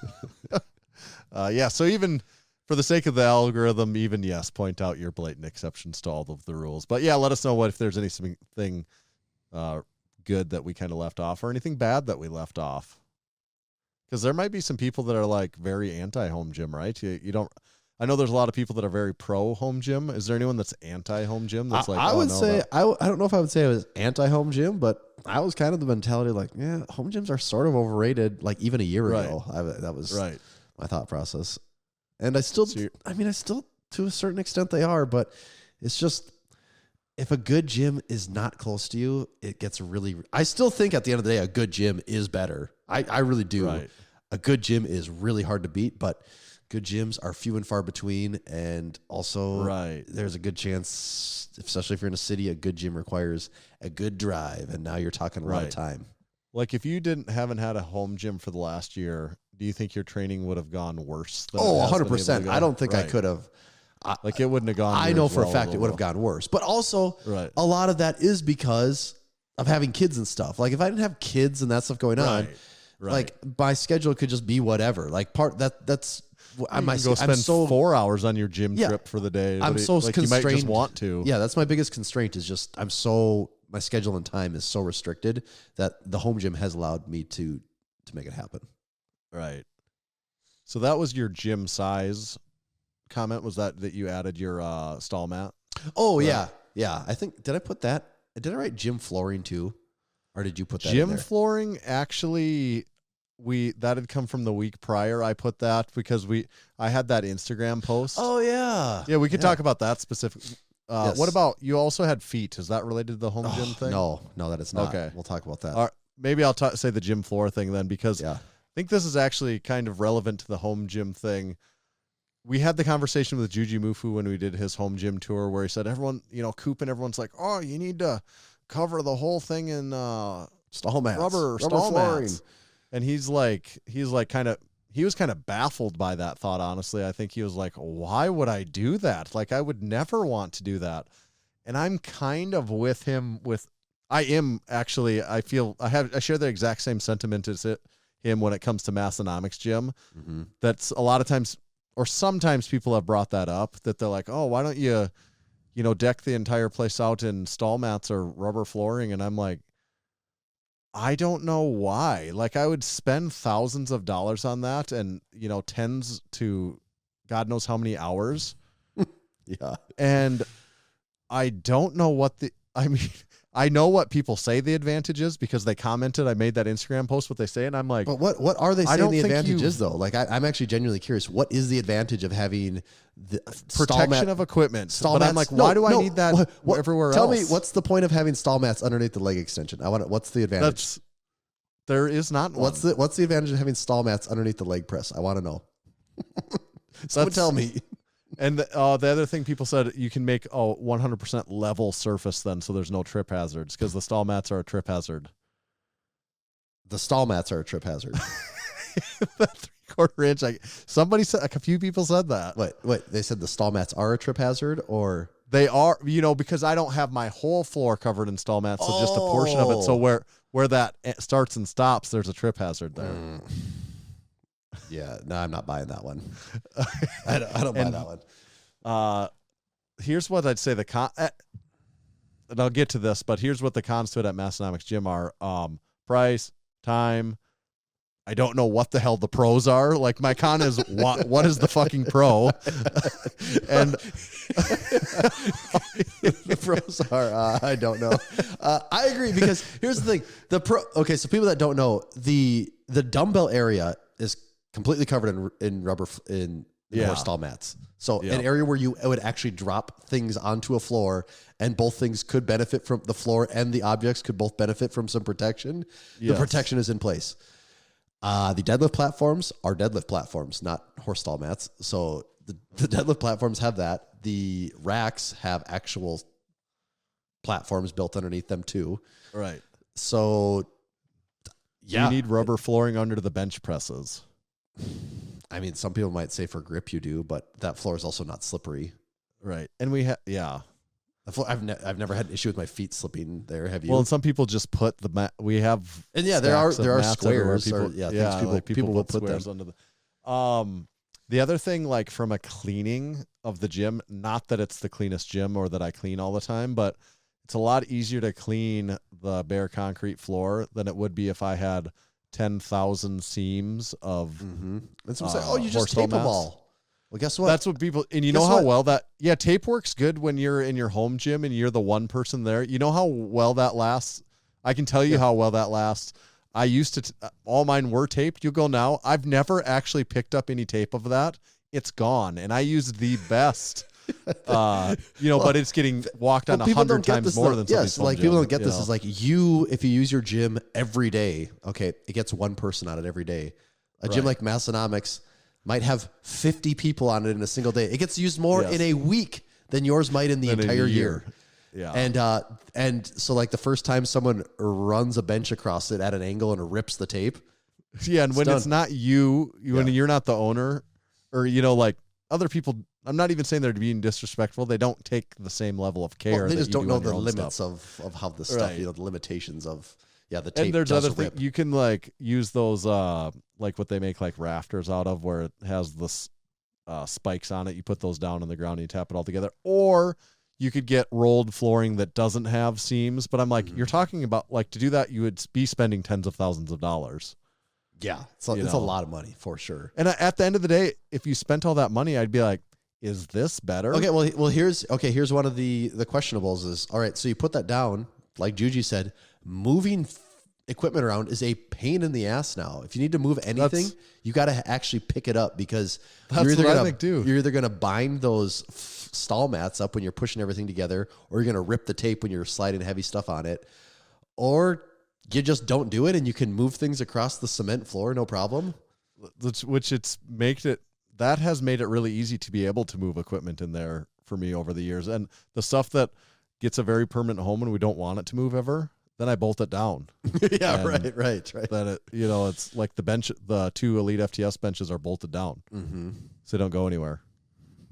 So even for the sake of the algorithm, yes, point out your blatant exceptions to all of the rules. But yeah, let us know if there's anything good that we kind of left off or anything bad that we left off. Because there might be some people that are very anti-home gym, right? You don't. I know there's a lot of people that are very pro home gym. Is there anyone that's anti-home gym? That's I would say I don't know if I would say I was anti-home gym, but I was kind of the mentality home gyms are sort of overrated. Even a year ago, that was my thought process. And I still to a certain extent they are, but it's just, if a good gym is not close to you, it gets really, I still think at the end of the day, a good gym is better. I really do. Right. A good gym is really hard to beat, but good gyms are few and far between. And also there's a good chance, especially if you're in a city, a good gym requires a good drive. And now you're talking a lot of time. If you haven't had a home gym for the last year, do you think your training would have gone worse? Than 100%. I don't think I could have. It wouldn't have gone. I know for a fact it would have gone worse. But also, a lot of that is because of having kids and stuff. If I didn't have kids and that stuff going on, my schedule could just be whatever. That's. Spend 4 hours on your gym trip for the day. I'm so constrained. You might just want to. Yeah, that's my biggest constraint. Is just my schedule and time is so restricted that the home gym has allowed me to make it happen. Right. So that was your gym size comment. Was that you added your stall mat? Oh yeah. I think did I write gym flooring too, or did you put that? Gym in there? flooring actually. That had come from the week prior. I put that because I had that Instagram post. Oh yeah. Yeah, we could talk about that specific. Yes. What about, you also had feet? Is that related to the home gym thing? No, that is not. Okay. We'll talk about that. Maybe I'll say the gym floor thing then, because I think this is actually kind of relevant to the home gym thing. We had the conversation with Juji Mufu when we did his home gym tour, where he said everyone, Coop and everyone's like, oh, you need to cover the whole thing in stall mats, rubber stall flooring. Mats. And he was kind of baffled by that thought, honestly. I think he was like, why would I do that? I would never want to do that. And I'm kind of with him I share the exact same sentiment as him when it comes to Massenomics gym. Mm-hmm. That's a lot of times, or sometimes people have brought that up, that they're like, oh, why don't you, deck the entire place out in stall mats or rubber flooring? And I'm like, I don't know why. I would spend thousands of dollars on that and, tens to God knows how many hours. Yeah. And I don't know I know what people say the advantage is because they commented. I made that Instagram post, what they say, and I'm like, but what are they saying the advantage is though? I'm actually genuinely curious. What is the advantage of having the protection of equipment? But I'm like, why do I need that everywhere Tell else? me, what's the point of having stall mats underneath the leg extension? What's the advantage? There is not one. What's the advantage of having stall mats underneath the leg press? I want to know. Someone tell me. And the other thing people said, you can make 100% level surface then, so there's no trip hazards, because the stall mats are a trip hazard. The stall mats are a trip hazard. That 3/4 inch. Somebody said, a few people said that. Wait, they said the stall mats are a trip hazard, or they are, because I don't have my whole floor covered in stall mats, so just a portion of it. So where that starts and stops, there's a trip hazard there. Yeah, no, I'm not buying that one. I don't buy that one. Here's what I'd say and I'll get to this, but here's what the cons to it at Massenomics Gym are. Price, time. I don't know what the hell the pros are. Like, my con is what is the fucking pro? And The pros are, I don't know. I agree, because here's the thing. Okay, so people that don't know, the dumbbell area is completely covered in rubber in horse stall mats. So an area where you would actually drop things onto a floor, and both things could benefit from the floor, and the objects could both benefit from some protection. The protection is in place. The deadlift platforms are deadlift platforms, not horse stall mats. So the deadlift platforms have that. The racks have actual platforms built underneath them too. right. So You need rubber flooring under the bench presses. I mean, some people might say for grip you do, but that floor is also not slippery. Right. And we have, The floor, I've never had an issue with my feet slipping there. Have you? Well, and some people just put the mat. We have, and there are mats everywhere. squares. People, People will put squares them. under the. The other thing, like, from a cleaning of the gym, not that it's the cleanest gym or that I clean all the time, but it's a lot easier to clean the bare concrete floor than it would be if I had 10,000 seams of. That's what I'm saying. Oh, you just tape them all. Well, guess what? That's what people, and you know how well tape works good when you're in your home gym and you're the one person there. You know how well that lasts? I can tell you how well that lasts. I used to, all mine were taped. You go now. I've never actually picked up any tape of that. It's gone. And I used the best, but it's getting walked on 100 times more than somebody's home gym. People don't get this. Is like if you use your gym every day, okay, it gets one person on it every day. A gym like Massenomics might have 50 people on it in a single day. It gets used more in a week than yours might in the entire year. Yeah. And so, like, the first time someone runs a bench across it at an angle and rips the tape. Yeah. And when done. it's not when you're not the owner, or, like, other people, I'm not even saying they're being disrespectful. They don't take the same level of care. Well, they just don't know the limits of how the stuff, Right. the limitations of, the tape. And there's does other things rip. you can, like, use those, like what they make like rafters out of, where it has the spikes on it. You put those down on the ground and you tap it all together. Or you could get rolled flooring that doesn't have seams. But I'm like, you're talking about, like, to do that, you would be spending tens of thousands of dollars. Yeah. So it's a lot of money for sure. And at the end of the day, if you spent all that money, I'd be like, is this better? Okay. Well, here's one of the questionables is, all right, so you put that down, like Juji said, moving equipment around is a pain in the ass now. If you need to move anything, you got to actually pick it up, because you're either going to bind those stall mats up when you're pushing everything together, or you're going to rip the tape when you're sliding heavy stuff on it, or you just don't do it and you can move things across the cement floor, no problem. That has made it really easy to be able to move equipment in there for me over the years. And the stuff that gets a very permanent home and we don't want it to move ever, then I bolt it down. Yeah, and right. That it's like the 2 Elite FTS benches are bolted down, so they don't go anywhere.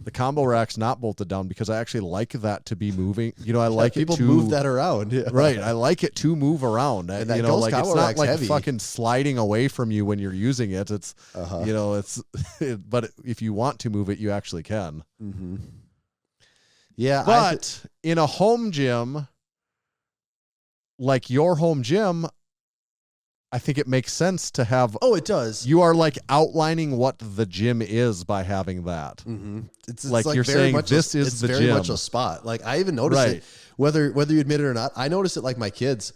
The combo rack's not bolted down because I actually like that to be moving. I like people it to move that around. Yeah. Right. I like it to move around. And that it's combo not rack's like heavy. fucking sliding away from you when you're using it. It's, but if you want to move it, you actually can. Mm-hmm. Yeah. But in a home gym, like your home gym, I think it makes sense to have. Oh, it does. You are like outlining what the gym is by having that. Mm-hmm. It's like you're very saying much this is the very gym. much a spot. Like I even noticed it, whether you admit it or not. I notice it like my kids.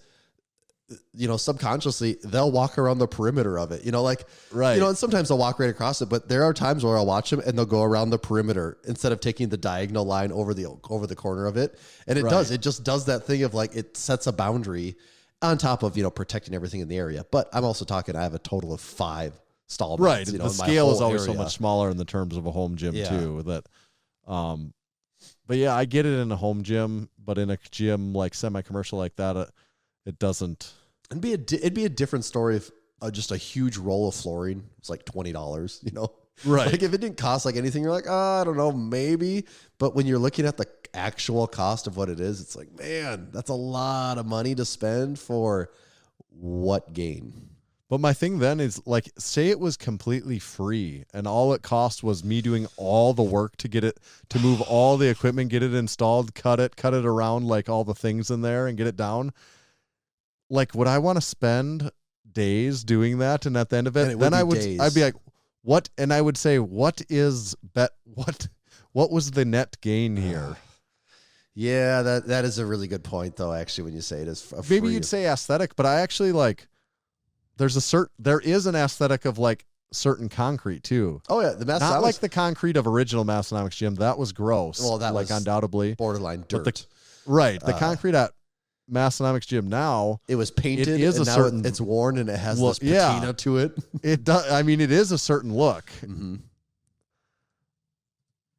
Subconsciously they'll walk around the perimeter of it. And sometimes they'll walk right across it. But there are times where I'll watch them and they'll go around the perimeter instead of taking the diagonal line over the corner of it. And it just does that thing of like it sets a boundary on top of protecting everything in the area. But I'm also talking, I have a total of 5 stall mats. Right. The scale is always area. so much smaller in the terms of a home gym too. That, but yeah, I get it in a home gym, but in a gym like semi-commercial like that, it doesn't. It'd be a different story if just a huge roll of flooring was like $20. Right. Like if it didn't cost like anything, you're like, I don't know, maybe. But when you're looking at the actual cost of what it is, it's like, man, that's a lot of money to spend for what gain? But my thing then is like, say it was completely free and all it cost was me doing all the work to get it, to move all the equipment, get it installed, cut it around, like all the things in there and get it down. Like, would I want to spend days doing that? And at the end of it, then I'd be like, what? And I would say, what was the net gain here? Yeah, that is a really good point, though. Actually, when you say it is maybe you'd say aesthetic, but I actually like. There is an aesthetic of like certain concrete too. Oh yeah, not like the concrete of original Massenomics gym. That was gross. Well, that was undoubtedly borderline dirt. The concrete at Massenomics gym now, it was painted. It is and a now certain. It's worn and it has this patina to it. It does. I mean, it is a certain look. Mm-hmm.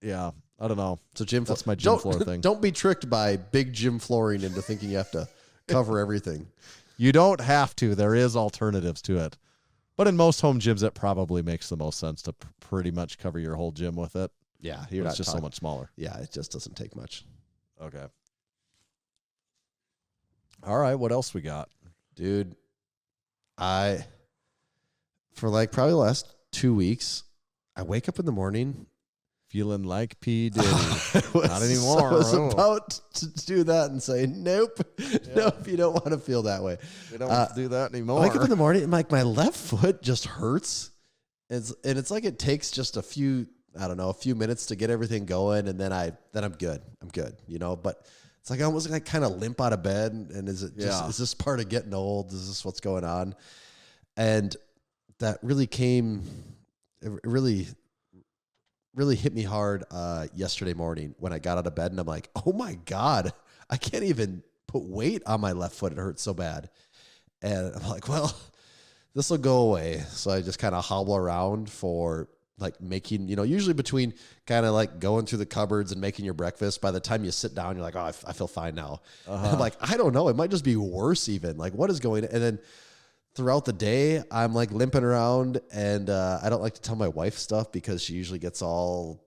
Yeah, I don't know. So that's my gym floor thing. Don't be tricked by big gym flooring into thinking you have to cover everything. You don't have to. There is alternatives to it. But in most home gyms, it probably makes the most sense to pretty much cover your whole gym with it. Yeah. It's just so much smaller. Yeah, it just doesn't take much. Okay. All right, what else we got? Dude, for like probably the last 2 weeks, I wake up in the morning feeling like P. Diddy. Not anymore. I was about to do that and say, nope, nope, you don't want to feel that way. We don't do that anymore. I wake up in the morning and like my left foot just hurts. It's like it takes just a few minutes to get everything going, and then I'm good. I'm good, but it's like I almost like kind of limp out of bed. And is this part of getting old? Is this what's going on? And that really really hit me hard yesterday morning when I got out of bed, and I'm like, oh my God, I can't even put weight on my left foot. It hurts so bad. And I'm like, well, this will go away. So I just kind of hobble around for like making, usually between kind of like going through the cupboards and making your breakfast. By the time you sit down, you're like, oh, I feel fine now. And I'm like, I don't know. It might just be worse even. Like, what is going on? And then throughout the day, I'm like limping around, and I don't like to tell my wife stuff because she usually gets all,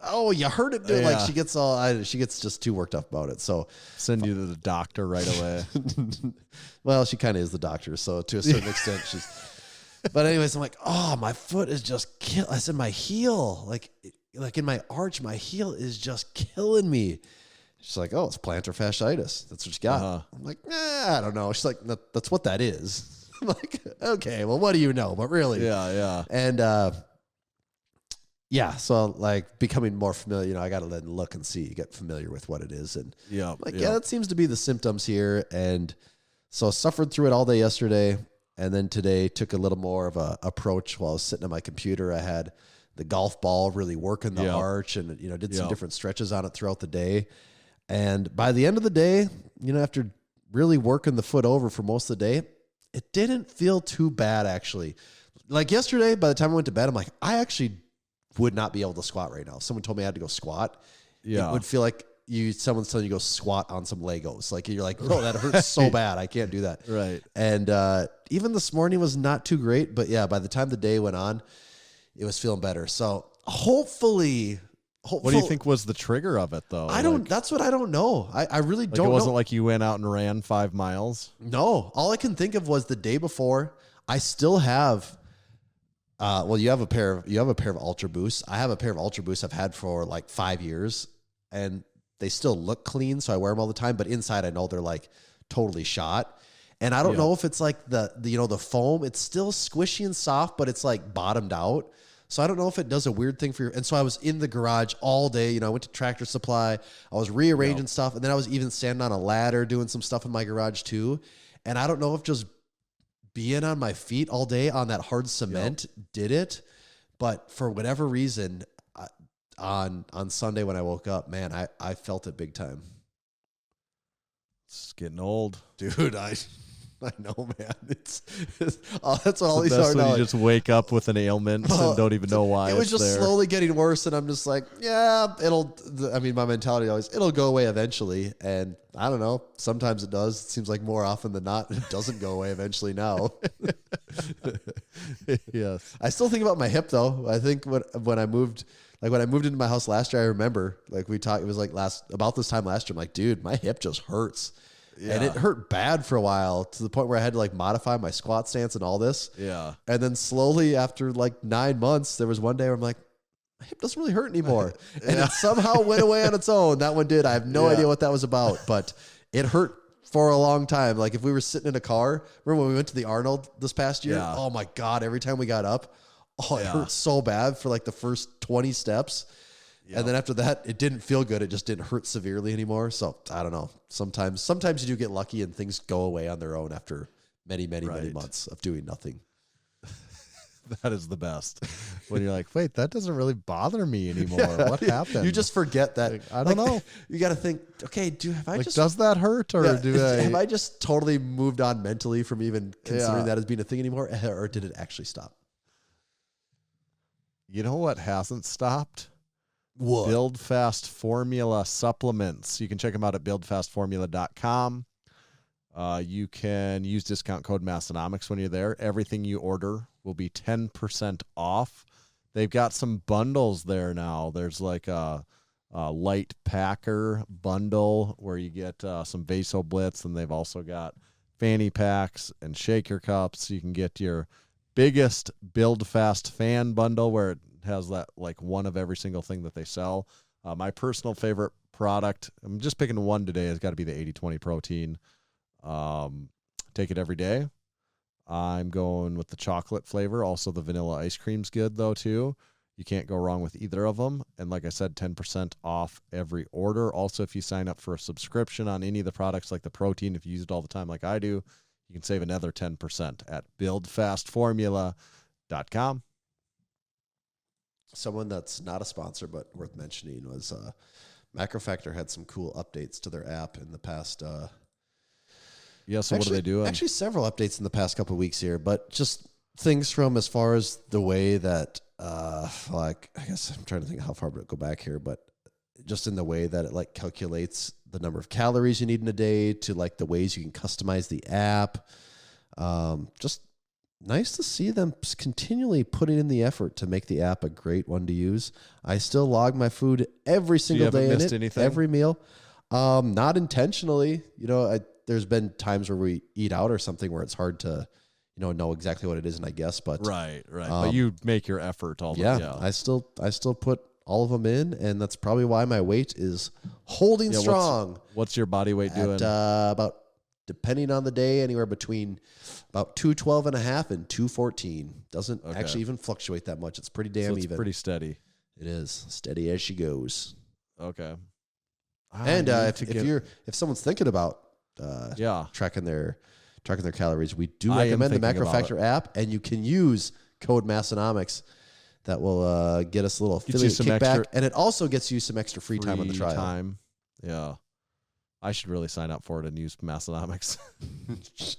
oh, you heard it, dude. Yeah. Like she gets just too worked up about it. So send you to the doctor right away. Well, she kind of is the doctor. So to a certain extent, but anyways, I'm like, oh, my foot is just I said, my heel, like in my arch, my heel is just killing me. She's like, oh, it's plantar fasciitis. That's what you got. I'm like, I don't know. She's like, that's what that is. I'm like, okay, well, what do you know? But really. Yeah. And, so like becoming more familiar, I got to then look and see, get familiar with what it is. And that seems to be the symptoms here. And so I suffered through it all day yesterday. And then today took a little more of a approach while I was sitting at my computer. I had the golf ball really working the arch and, did some different stretches on it throughout the day. And by the end of the day, after really working the foot over for most of the day, it didn't feel too bad, actually. Like yesterday, by the time I went to bed, I'm like, I actually would not be able to squat right now. If someone told me I had to go squat, it would feel like someone's telling you to go squat on some Legos. Like you're like, oh, that hurts so bad. I can't do that. Right. And even this morning was not too great. But yeah, by the time the day went on, it was feeling better. So hopefully. What do you think was the trigger of it, though? That's what I don't know. I really don't know. It wasn't like you went out and ran 5 miles? No. All I can think of was the day before. I still have, you have a pair of Ultra Boosts. I have a pair of Ultra Boosts I've had for like 5 years, and they still look clean, so I wear them all the time. But inside, I know they're like totally shot. And I don't know if it's like the foam. It's still squishy and soft, but it's like bottomed out. So I don't know if it does a weird thing for you. And so I was in the garage all day. I went to Tractor Supply. I was rearranging stuff. And then I was even standing on a ladder doing some stuff in my garage too. And I don't know if just being on my feet all day on that hard cement did it. But for whatever reason, on Sunday when I woke up, man, I felt it big time. It's getting old. Dude, I know, man. It's that's all these are now. You just wake up with an ailment and don't even know why. It was just slowly getting worse, and I'm just like, my mentality always, it'll go away eventually. And I don't know. Sometimes it does. It seems like more often than not, it doesn't go away eventually now. Yes. I still think about my hip though. I think when I moved into my house last year, I remember like we talked. It was like about this time last year. I'm like, dude, my hip just hurts. And it hurt bad for a while to the point where I had to like modify my squat stance and all this. Yeah. And then slowly after like 9 months, there was one day where I'm like, my hip doesn't really hurt anymore. And it somehow went away on its own. That one did. I have no idea what that was about, but it hurt for a long time. Like if we were sitting in a car, remember when we went to the Arnold this past year? Yeah. Oh my God. Every time we got up, it hurt so bad for like the first 20 steps. Yep. And then after that, it didn't feel good. It just didn't hurt severely anymore. So I don't know. Sometimes you do get lucky and things go away on their own after many months of doing nothing. That is the best. When you're like, wait, that doesn't really bother me anymore. What happened? You just forget that. Like, I don't know. You got to think, okay, does that hurt or have I just totally moved on mentally from even considering that as being a thing anymore? Or did it actually stop? You know what hasn't stopped? What? Build Fast Formula supplements. You can check them out at buildfastformula.com. You can use discount code Massenomics when you're there. Everything you order will be 10% off. They've got some bundles there now. There's like a light packer bundle where you get some Vaso Blitz, and they've also got fanny packs and shaker cups. You can get your biggest Build Fast fan bundle where it has that like one of every single thing that they sell. My personal favorite product, I'm just picking one today, has got to be the 80/20 protein. Take it every day. I'm going with the chocolate flavor. Also, the vanilla ice cream's good though too. You can't go wrong with either of them. And like I said, 10% off every order. Also, if you sign up for a subscription on any of the products like the protein, if you use it all the time like I do, you can save another 10% at buildfastformula.com. Someone that's not a sponsor but worth mentioning was MarcoFactor had some cool updates to their app in the past. So what are they doing? Actually, several updates in the past couple of weeks here, but just things from as far as the way that, like, I guess I'm trying to think how far to go back here, but just in the way that it like calculates the number of calories you need in a day to like the ways you can customize the app. Just nice to see them continually putting in the effort to make the app a great one to use. I still log my food every single day in it, anything? Every meal. Not intentionally, there's been times where we eat out or something where it's hard to, know exactly what it is, and I guess, but right. But you make your effort all the time. Yeah. I still put all of them in, and that's probably why my weight is holding strong. What's your body weight doing? About, depending on the day, anywhere between about 212.5 and 214. Doesn't actually even fluctuate that much. It's pretty damn even. Pretty steady. It is steady as she goes. Okay. And if someone's thinking about tracking their calories, we do recommend the MarcoFactor app, and you can use code Massenomics. That will get us a little affiliate kickback, and it also gets you some extra free time on the trial. Yeah, I should really sign up for it and use Massenomics.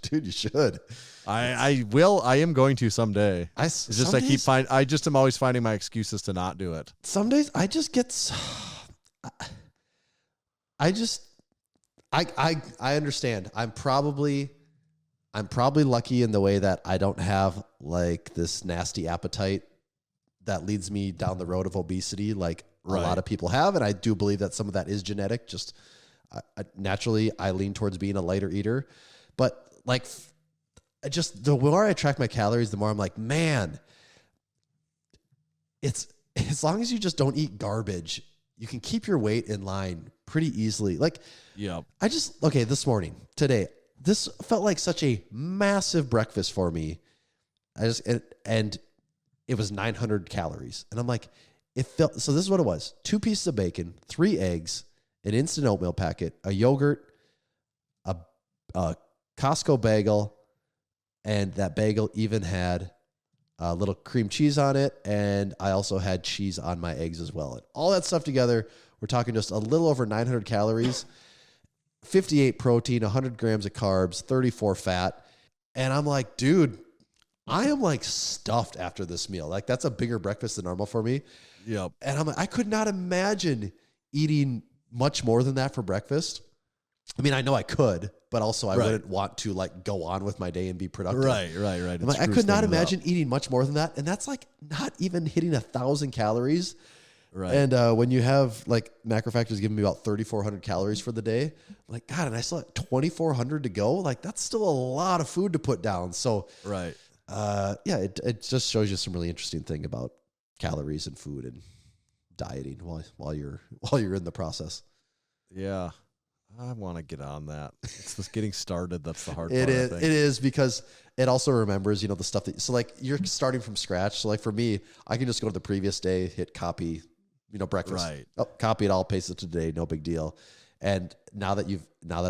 Dude, you should. I will. I am going to someday. I am always finding my excuses to not do it. Some days I just get. I understand. I'm probably lucky in the way that I don't have like this nasty appetite that leads me down the road of obesity like a lot of people have, and I do believe that some of that is genetic. Just naturally, I lean towards being a lighter eater, but like, the more I track my calories, the more I'm like, man, it's as long as you just don't eat garbage, you can keep your weight in line pretty easily. Like, this morning, today, this felt like such a massive breakfast for me. And it was 900 calories. And I'm like, so this is what it was. 2 pieces of bacon, 3 eggs, an instant oatmeal packet, a yogurt, a Costco bagel, and that bagel even had a little cream cheese on it, and I also had cheese on my eggs as well. And all that stuff together, we're talking just a little over 900 calories, 58 protein, 100 grams of carbs, 34 fat. And I'm like, dude, I am like stuffed after this meal. Like, that's a bigger breakfast than normal for me. Yep. And I'm like, I could not imagine eating much more than that for breakfast. I mean, I know I could, but also I wouldn't want to like go on with my day and be productive. Right. I'm like, I could not imagine eating much more than that. And that's like not even hitting 1,000 calories. Right. And when you have like MacroFactor's giving me about 3,400 calories for the day, I'm like, God, and I still have 2,400 to go. Like that's still a lot of food to put down. So Right. yeah, it just shows you some really interesting thing about calories and food and dieting while you're in the process. Yeah. I want to get on that. It's just getting started. That's the hard part. It is. I think. It is because it also remembers, the stuff that. So like you're starting from scratch. So like for me, I can just go to the previous day, hit copy, breakfast. Right. Oh, copy it all, paste it to today. No big deal. And now that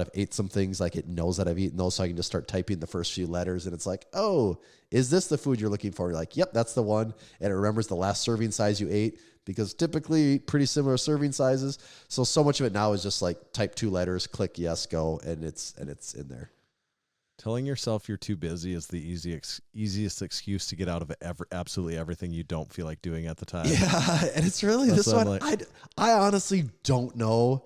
I've ate some things, like it knows that I've eaten those, so I can just start typing the first few letters, and it's like, oh, is this the food you're looking for? You're like, yep, that's the one. And it remembers the last serving size you ate, because typically pretty similar serving sizes. So much of it now is just like type 2 letters, click yes, go, and it's in there. Telling yourself you're too busy is the easiest excuse to get out of absolutely everything you don't feel like doing at the time. Yeah, and it's really this one. Like, I honestly don't know.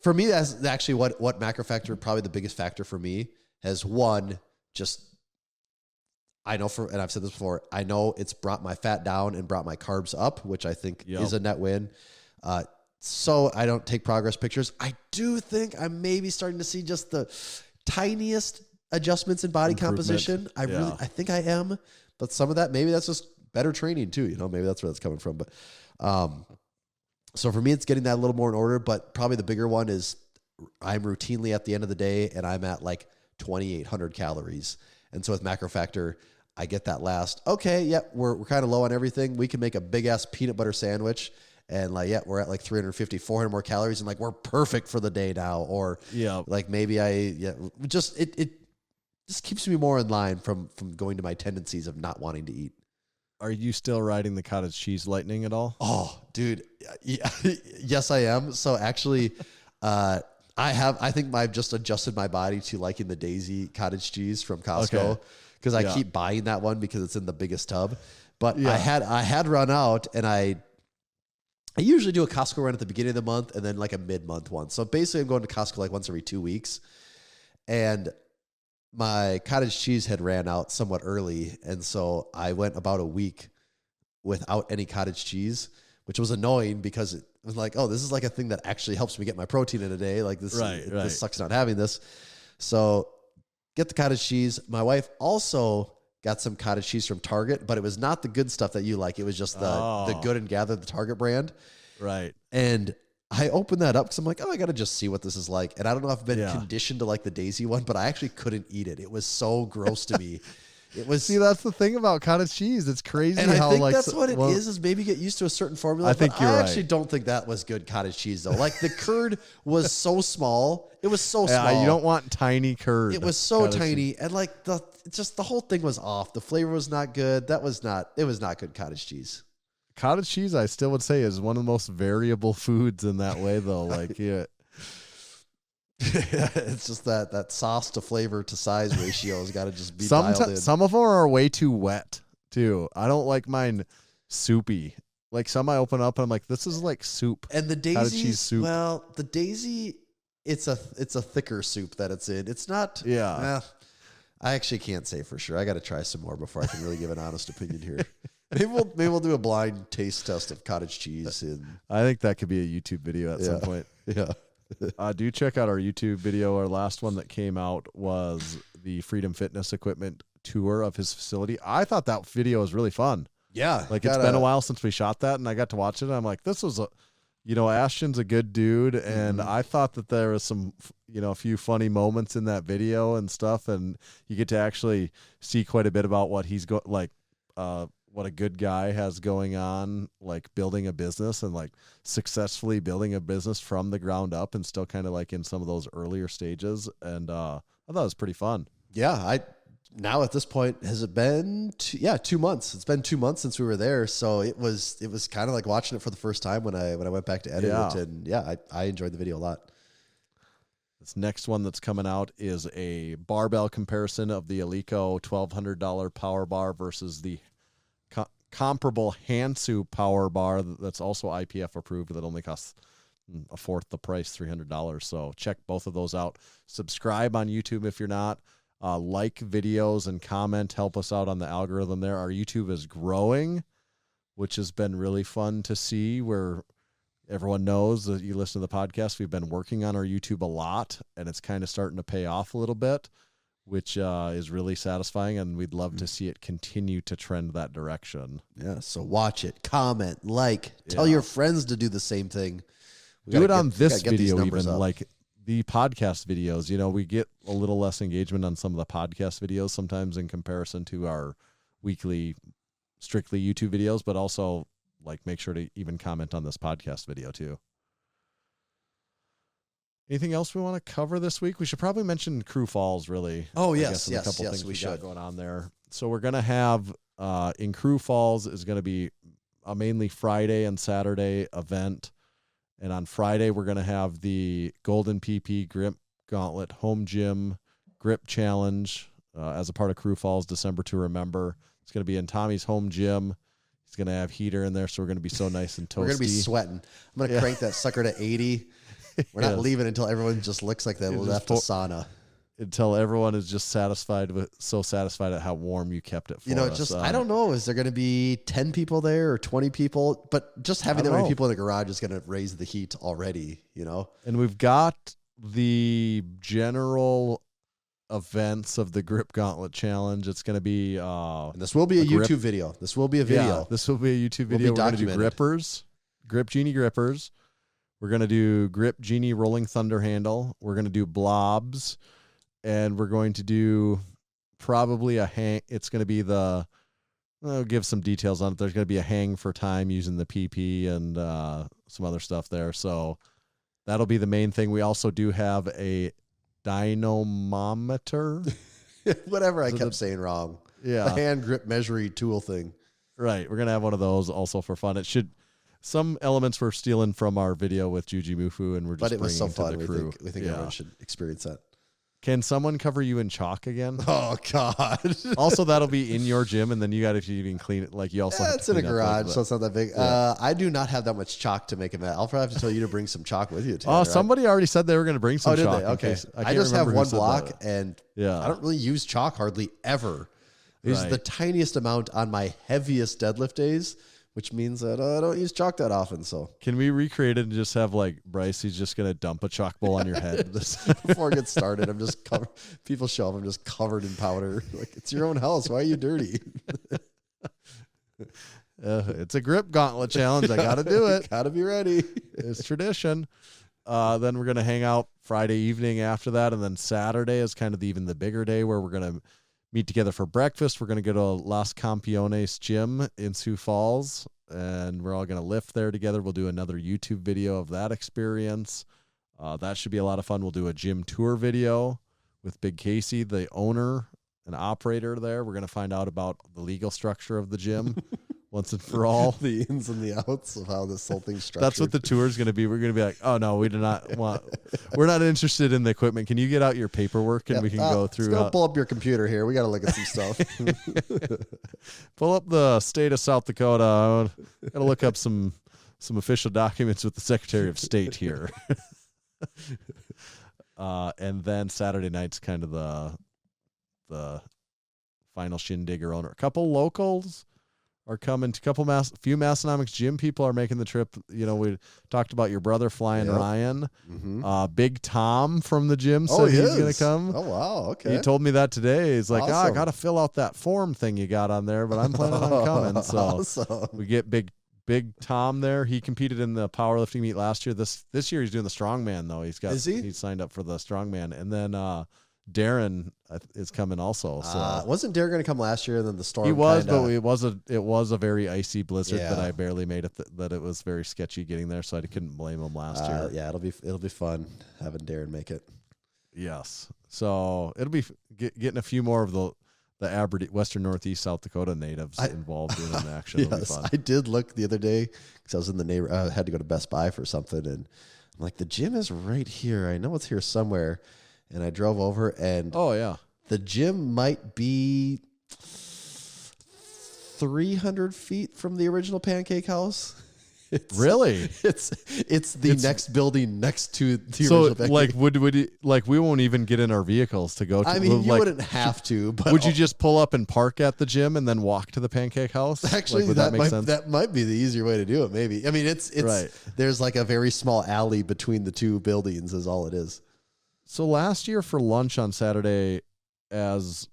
For me, that's actually what MacroFactor, probably the biggest factor for me, has one, just I know and I've said this before, I know it's brought my fat down and brought my carbs up, which I think is a net win. So I don't take progress pictures. I do think I'm maybe starting to see just the tiniest adjustments in body composition. I think I am, but some of that, maybe that's just better training too. Maybe that's where that's coming from. But, so for me, it's getting that a little more in order, but probably the bigger one is I'm routinely at the end of the day and I'm at like 2,800 calories. And so with MacroFactor, I get that last, okay, yep, we're kind of low on everything. We can make a big ass peanut butter sandwich and like, yeah, we're at like 350, 400 more calories and like, we're perfect for the day now. Or like maybe it just keeps me more in line from going to my tendencies of not wanting to eat. Are you still riding the cottage cheese lightning at all? Oh, dude. Yeah. Yes, I am. So actually, I think I've just adjusted my body to liking the Daisy cottage cheese from Costco because I keep buying that one because it's in the biggest tub. But I had run out, and I usually do a Costco run at the beginning of the month and then like a mid-month one. So basically I'm going to Costco like once every 2 weeks. And my cottage cheese had ran out somewhat early, and so I went about a week without any cottage cheese, which was annoying because it was like, oh, this is like a thing that actually helps me get my protein in a day. Like this, this sucks not having this. So get the cottage cheese. My wife also got some cottage cheese from Target, but it was not the good stuff that you like. It was just the Good and Gather, the Target brand. Right. And I opened that up because I'm like, oh, I got to just see what this is like. And I don't know if I've been conditioned to like the Daisy one, but I actually couldn't eat it. It was so gross to me. It was. See, that's the thing about cottage cheese. It's crazy. And how I think like that's what it is maybe get used to a certain formula. I think you're I right. actually don't think that was good cottage cheese though. Like the curd was so small. It was so small. You don't want tiny curd. It was so tiny. And like the whole thing was off. The flavor was not good. It was not good cottage cheese. Cottage cheese, I still would say, is one of the most variable foods in that way, though. Like, it's just that sauce to flavor to size ratio has got to just be dialed in. Some of them are way too wet, too. I don't like mine soupy. Like, some I open up and I'm like, this is like soup. And the Daisy, cottage cheese soup. Well, the Daisy, it's a thicker soup that it's in. It's not. Yeah. Well, I actually can't say for sure. I got to try some more before I can really give an honest opinion here. Maybe we'll do a blind taste test of cottage cheese. I think that could be a YouTube video at some point. Yeah. Do check out our YouTube video. Our last one that came out was the Freedom Fitness Equipment tour of his facility. I thought that video was really fun. Yeah. Like it's been a while since we shot that, and I got to watch it. And I'm like, this was Ashton's a good dude, and I thought that there was some, a few funny moments in that video and stuff, and you get to actually see quite a bit about what he's what a good guy has going on, like building a business and like successfully building a business from the ground up and still kind of like in some of those earlier stages. And I thought it was pretty fun. Yeah. Now at this point, has it been 2 months? It's been 2 months since we were there. So it was kind of like watching it for the first time when I went back to edit it. And I enjoyed the video a lot. This next one that's coming out is a barbell comparison of the Alico $1,200 power bar versus the comparable Hansu power bar that's also IPF approved that only costs a fourth the price, $300. So check both of those out. Subscribe on YouTube if you're not. Like videos and comment. Help us out on the algorithm there. Our YouTube is growing which has been really fun to see, where everyone knows that you listen to the podcast. We've been working on our YouTube a lot, and it's kind of starting to pay off a little bit, which is really satisfying, and we'd love to see it continue to trend that direction. Yeah, so watch it, comment, like, tell your friends to do the same thing. Do it on this video even, like the podcast videos. You know, we get a little less engagement on some of the podcast videos sometimes in comparison to our weekly, strictly YouTube videos, but also like make sure to even comment on this podcast video too. Anything else we want to cover this week? We should probably mention Crew Falls, really. Oh, yes, a couple things we should. got going on there. So we're going to have, in Crew Falls is going to be a mainly Friday and Saturday event. And on Friday, we're going to have the Golden PP Grip Gauntlet Home Gym Grip Challenge as a part of Crew Falls December to Remember. It's going to be in Tommy's home gym. He's going to have heater in there, so we're going to be so nice and toasty. We're going to be sweating. I'm going to crank that sucker to 80. We're not leaving until everyone just looks like they left a sauna. Until everyone is just so satisfied at how warm you kept it for us. I don't know. Is there going to be 10 people there or 20 people? But just having that many people in the garage is going to raise the heat already, you know? And we've got the general events of the Grip Gauntlet Challenge. It's going to be... and this will be a YouTube video. This will be a video. Yeah, this will be a YouTube video. We're going to do grippers, Grip Genie grippers. We're going to do Grip Genie Rolling Thunder Handle. We're going to do blobs. And we're going to do probably a hang. It's going to be I'll give some details on it. There's going to be a hang for time using the PP and some other stuff there. So that'll be the main thing. We also do have a dynamometer. Whatever I kept saying wrong. Yeah. The hand grip measuring tool thing. Right. We're going to have one of those also for fun. Some elements we're stealing from our video with Juji Mufu, and we're just bringing it so fun. We think everyone should experience that. Can someone cover you in chalk again? Oh, God. Also, that'll be in your gym, and then you got to even clean it. Like, you also have to it's in a garage, so it's not that big. Yeah. I do not have that much chalk to make a mat. I'll probably have to tell you to bring some chalk with you, Tanner, right? Somebody already said they were going to bring some chalk. Did they? Okay. I just have one block, and I don't really use chalk hardly ever. There's the tiniest amount on my heaviest deadlift days, which means that I don't use chalk that often. So can we recreate it and just have like Bryce? He's just gonna dump a chalk bowl on your head before it gets started. I'm just covered. People show up. I'm just covered in powder. Like, it's your own house. Why are you dirty? It's a Grip Gauntlet challenge. I got to do it. Got to be ready. It's tradition. Then we're gonna hang out Friday evening after that, and then Saturday is kind of even the bigger day where we're gonna meet together for breakfast. We're going to go to Las Campiones gym in Sioux Falls, and we're all going to lift there together. We'll do another YouTube video of that experience. That should be a lot of fun. We'll do a gym tour video with Big Casey, the owner and operator there. We're going to find out about the legal structure of the gym once and for all. The ins and the outs of how this whole thing's structured. That's what the tour is going to be. We're going to be like, oh, no, we do not want, we're not interested in the equipment. Can you get out your paperwork and we can go through. Let's go pull up your computer here. We got to look at some stuff. Pull up the state of South Dakota. Got to look up some official documents with the Secretary of State here. And then Saturday night's kind of the final shindig or owner. A couple locals are coming. Few Massenomics gym people are making the trip. You know, we talked about your brother flying Ryan. Mm-hmm. Big Tom from the gym said he's going to come. Oh, wow. Okay. He told me that today. He's like, I got to fill out that form thing you got on there, but I'm planning on coming. So we get Big Tom there. He competed in the powerlifting meet last year. This year he's doing the strongman though. He's signed up for the strongman, and then Darren is coming also. So wasn't Darren going to come last year? And then the storm. He was, but it was a very icy blizzard that I barely made it. That it was very sketchy getting there, so I couldn't blame him last year. Yeah, it'll be fun having Darren make it. Yes, so it'll be getting a few more of the Aberdeen, Western Northeast South Dakota natives involved in the action. It'll be fun. I did look the other day because I was in the neighborhood. I had to go to Best Buy for something, and I'm like, the gym is right here. I know it's here somewhere. And I drove over, and the gym might be 300 feet from the original Pancake House. Really? It's the next building next to the So original pancake. like we won't even get in our vehicles to go to. I mean, you like, wouldn't have to, but would you just pull up and park at the gym and then walk to the pancake house? actually, like, would that make sense? that might be the easier way to do it. Maybe. I mean, it's Right. There's like a very small alley between the two buildings, is all it is. So last year for lunch on Saturday, as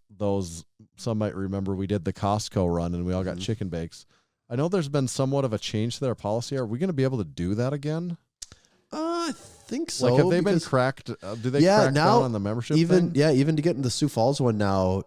some might remember, we did the Costco run and we all got chicken bakes. I know there's been somewhat of a change to their policy. Are we going to be able to do that again? I think so. Like, have they been cracked? Do they crack down on the membership thing? Even to get in the Sioux Falls one now,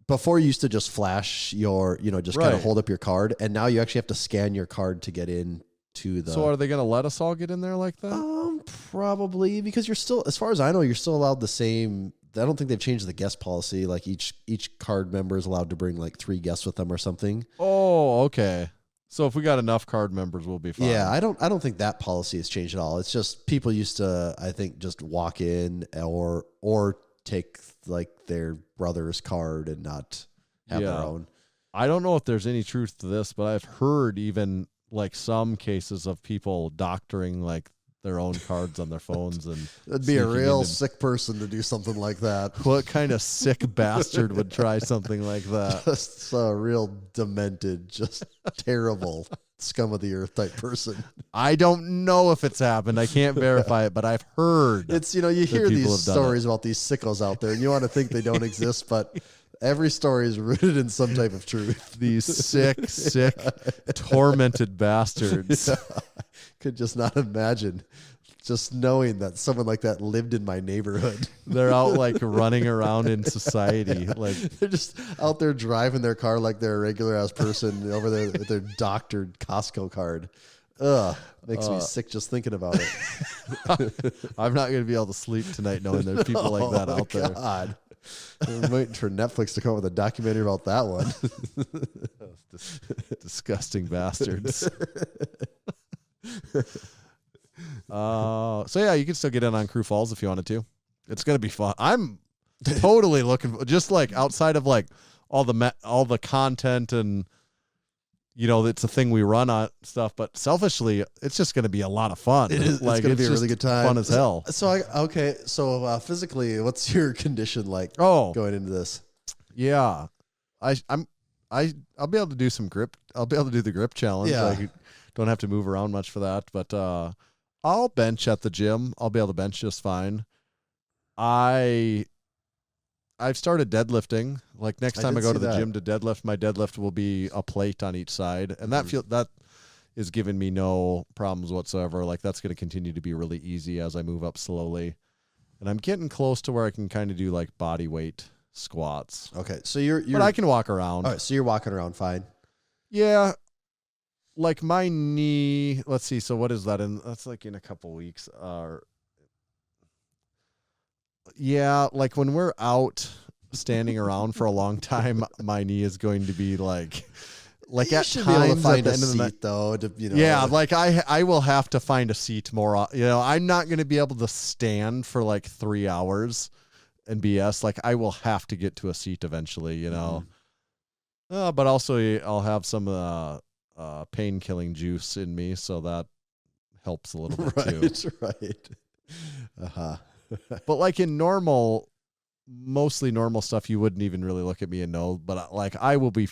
before you used to just flash your, just kind of hold up your card, and now you actually have to scan your card to get in to the. So are they going to let us all get in there like that? Probably, because you're still, as far as I know, you're still allowed the same. I don't think they've changed the guest policy. Like each card member is allowed to bring like 3 guests with them or something. Oh, okay. So if we got enough card members, we'll be fine. Yeah, I don't think that policy has changed at all. It's just people used to, I think, just walk in or take like their brother's card and not have their own. I don't know if there's any truth to this, but I've heard even like some cases of people doctoring like their own cards on their phones, and it'd be a real sick person to do something like that. What kind of sick bastard would try something like that? Just a real demented, just terrible scum of the earth type person. I don't know if it's happened. I can't verify it, but I've heard. It's, you hear these stories about these sickos out there, and you want to think they don't exist, but every story is rooted in some type of truth. These sick, tormented bastards. Yeah. Could just not imagine just knowing that someone like that lived in my neighborhood. They're out like running around in society. Like they're just out there driving their car like they're a regular ass person over there with their doctored Costco card. Ugh, makes me sick just thinking about it. I'm not going to be able to sleep tonight knowing there's people like that out there. God. I'm waiting for Netflix to come up with a documentary about that one. Disgusting bastards. So yeah, you can still get in on Crew Falls if you wanted to. It's gonna be fun. I'm totally looking just like outside of like all the content and it's a thing we run on stuff, but selfishly it's just gonna be a lot of fun. It is. Like, it's gonna be a really good time. Fun as hell. So physically, what's your condition like? Going into this? Yeah, I'll be able to do some grip. I'll be able to do the grip challenge. Yeah. Like, don't have to move around much for that, but I'll bench at the gym. I'll be able to bench just fine. I've started deadlifting. Like next time I go to the gym to deadlift, my deadlift will be a plate on each side, and that is giving me no problems whatsoever. Like that's going to continue to be really easy as I move up slowly, and I'm getting close to where I can kind of do like body weight squats. Okay, so but I can walk around. All right, so you're walking around fine. Yeah. Like my knee, let's see. So what is that? That's like in a couple weeks. Yeah, like when we're out standing around for a long time, my knee is going to be like you at should times be able to find at the a end of the night, seat though. Yeah, like I will have to find a seat more. I'm not going to be able to stand for like 3 hours and BS. Like I will have to get to a seat eventually. But also I'll have some pain-killing juice in me, so that helps a little bit too. Right. Uh-huh. But like in mostly normal stuff, you wouldn't even really look at me and know. But like I will be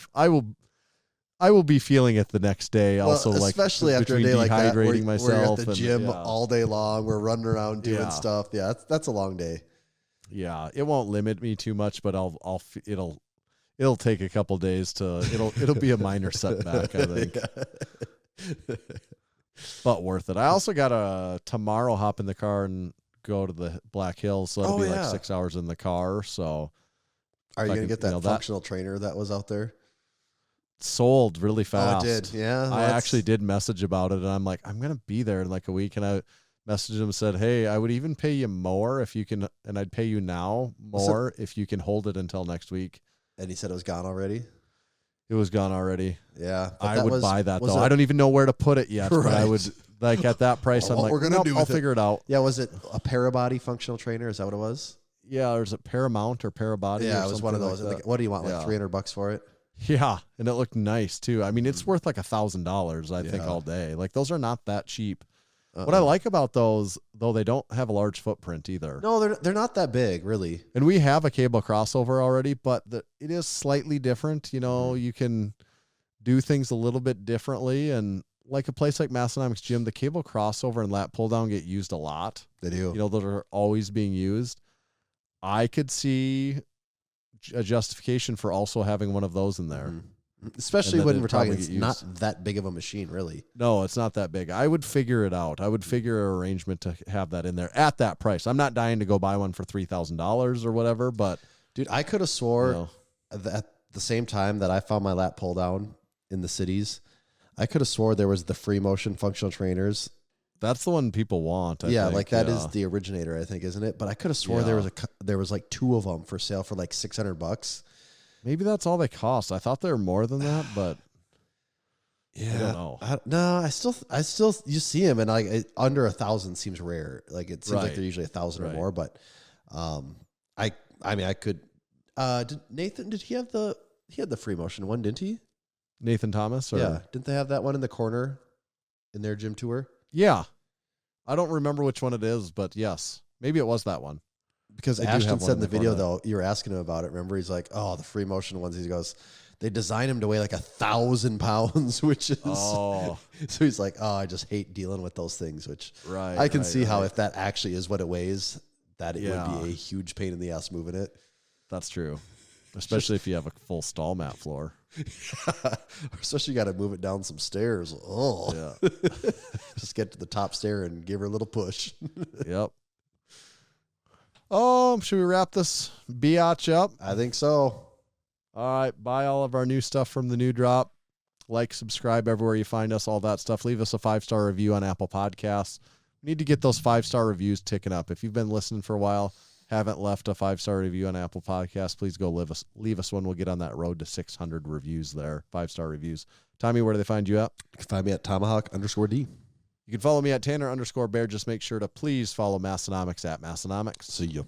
feeling it the next day. Also, like especially after a day like that, where myself, you're at the gym all day long, we're running around doing stuff. Yeah, that's a long day. Yeah, it won't limit me too much, but it'll take a couple days it'll be a minor setback, I think. But worth it. I also got to tomorrow hop in the car and go to the Black Hills, so it'll be like 6 hours in the car. So are you going to get that functional trainer that was out there? Sold really fast. Oh, it did. Yeah. I actually did message about it, and I'm like, I'm going to be there in like a week. And I messaged him and said, hey, I would even pay you more if you can, and I'd pay you now more if you can hold it until next week. And he said it was gone already? It was gone already. Yeah. I would buy that, though. I don't even know where to put it yet, but I would, like, at that price, I'm like, I'll figure it out. Yeah, was it a Parabody functional trainer? Is that what it was? Yeah, there's a Paramount or Parabody. Yeah, or it was one of those. like what do you want, like $300 for it? Yeah, and it looked nice too. I mean, it's worth like $1,000, I think, Yeah. all day. Like those are not that cheap. What I like about those, though, they don't have a large footprint either. No, they're not that big, really. And we have a cable crossover already, but it is slightly different. You know, you can do things a little bit differently. And like a place like Massenomics Gym, the cable crossover and lat pull down get used a lot. They do. You know, those are always being used. I could see a justification for also having one of those in there. Especially And when then we're it'd talking, probably it's get not used. that big of a machine, really. No, it's not that big. I would figure it out. I would figure an arrangement to have that in there at that price. I'm not dying to go buy one for $3,000 or whatever, but Dude, I could have swore you know, at the same time that I found my lat pull down in the cities, I could have swore there was the free motion functional trainers. that's the one people want. I think. Like that is the originator, I think, isn't it? But I could have swore there was like 2 of them for sale for like $600. Maybe that's all they cost. I thought they were more than that, but Yeah, I don't know. I still, you see them, and like under 1,000 seems rare. Like it seems like Right. they're usually 1,000 or Right. more. But, I mean, I could. Did Nathan? Did he have the? He had the free motion one, didn't he? Nathan Thomas? Or, Yeah. Didn't they have that one in the corner in their gym tour? Yeah. I don't remember which one it is, but yes. Maybe it was that one. Because They do Ashton have one said in the the video, corner. though, you were asking him about it. Remember, he's like, "Oh, the free motion ones." He goes, "They designed him to weigh like 1,000 pounds," which is Oh, so. He's like, "Oh, I just hate dealing with those things." Which right. I can right, see how right. if that actually is what it weighs, that it Yeah. would be a huge pain in the ass moving it. That's true. Especially if you have a full stall mat floor. Especially you got to move it down some stairs. Oh, Yeah. just get to the top stair and give her a little push. Yep. Should we wrap this biatch up? I think so. All right. Buy all of our new stuff from the new drop. Like, subscribe everywhere you find us, all that stuff. Leave us a 5-star review on Apple Podcasts. We need to get those 5-star reviews ticking up. If you've been listening for a while, haven't left a 5-star review on Apple Podcasts, please go leave us one. We'll get on that road to 600 reviews there, 5-star reviews. Tommy, where do they find you at? You can find me at Tomahawk_D. You can follow me at Tanner_Bear. Just make sure to please follow Massenomics at Massenomics. See you.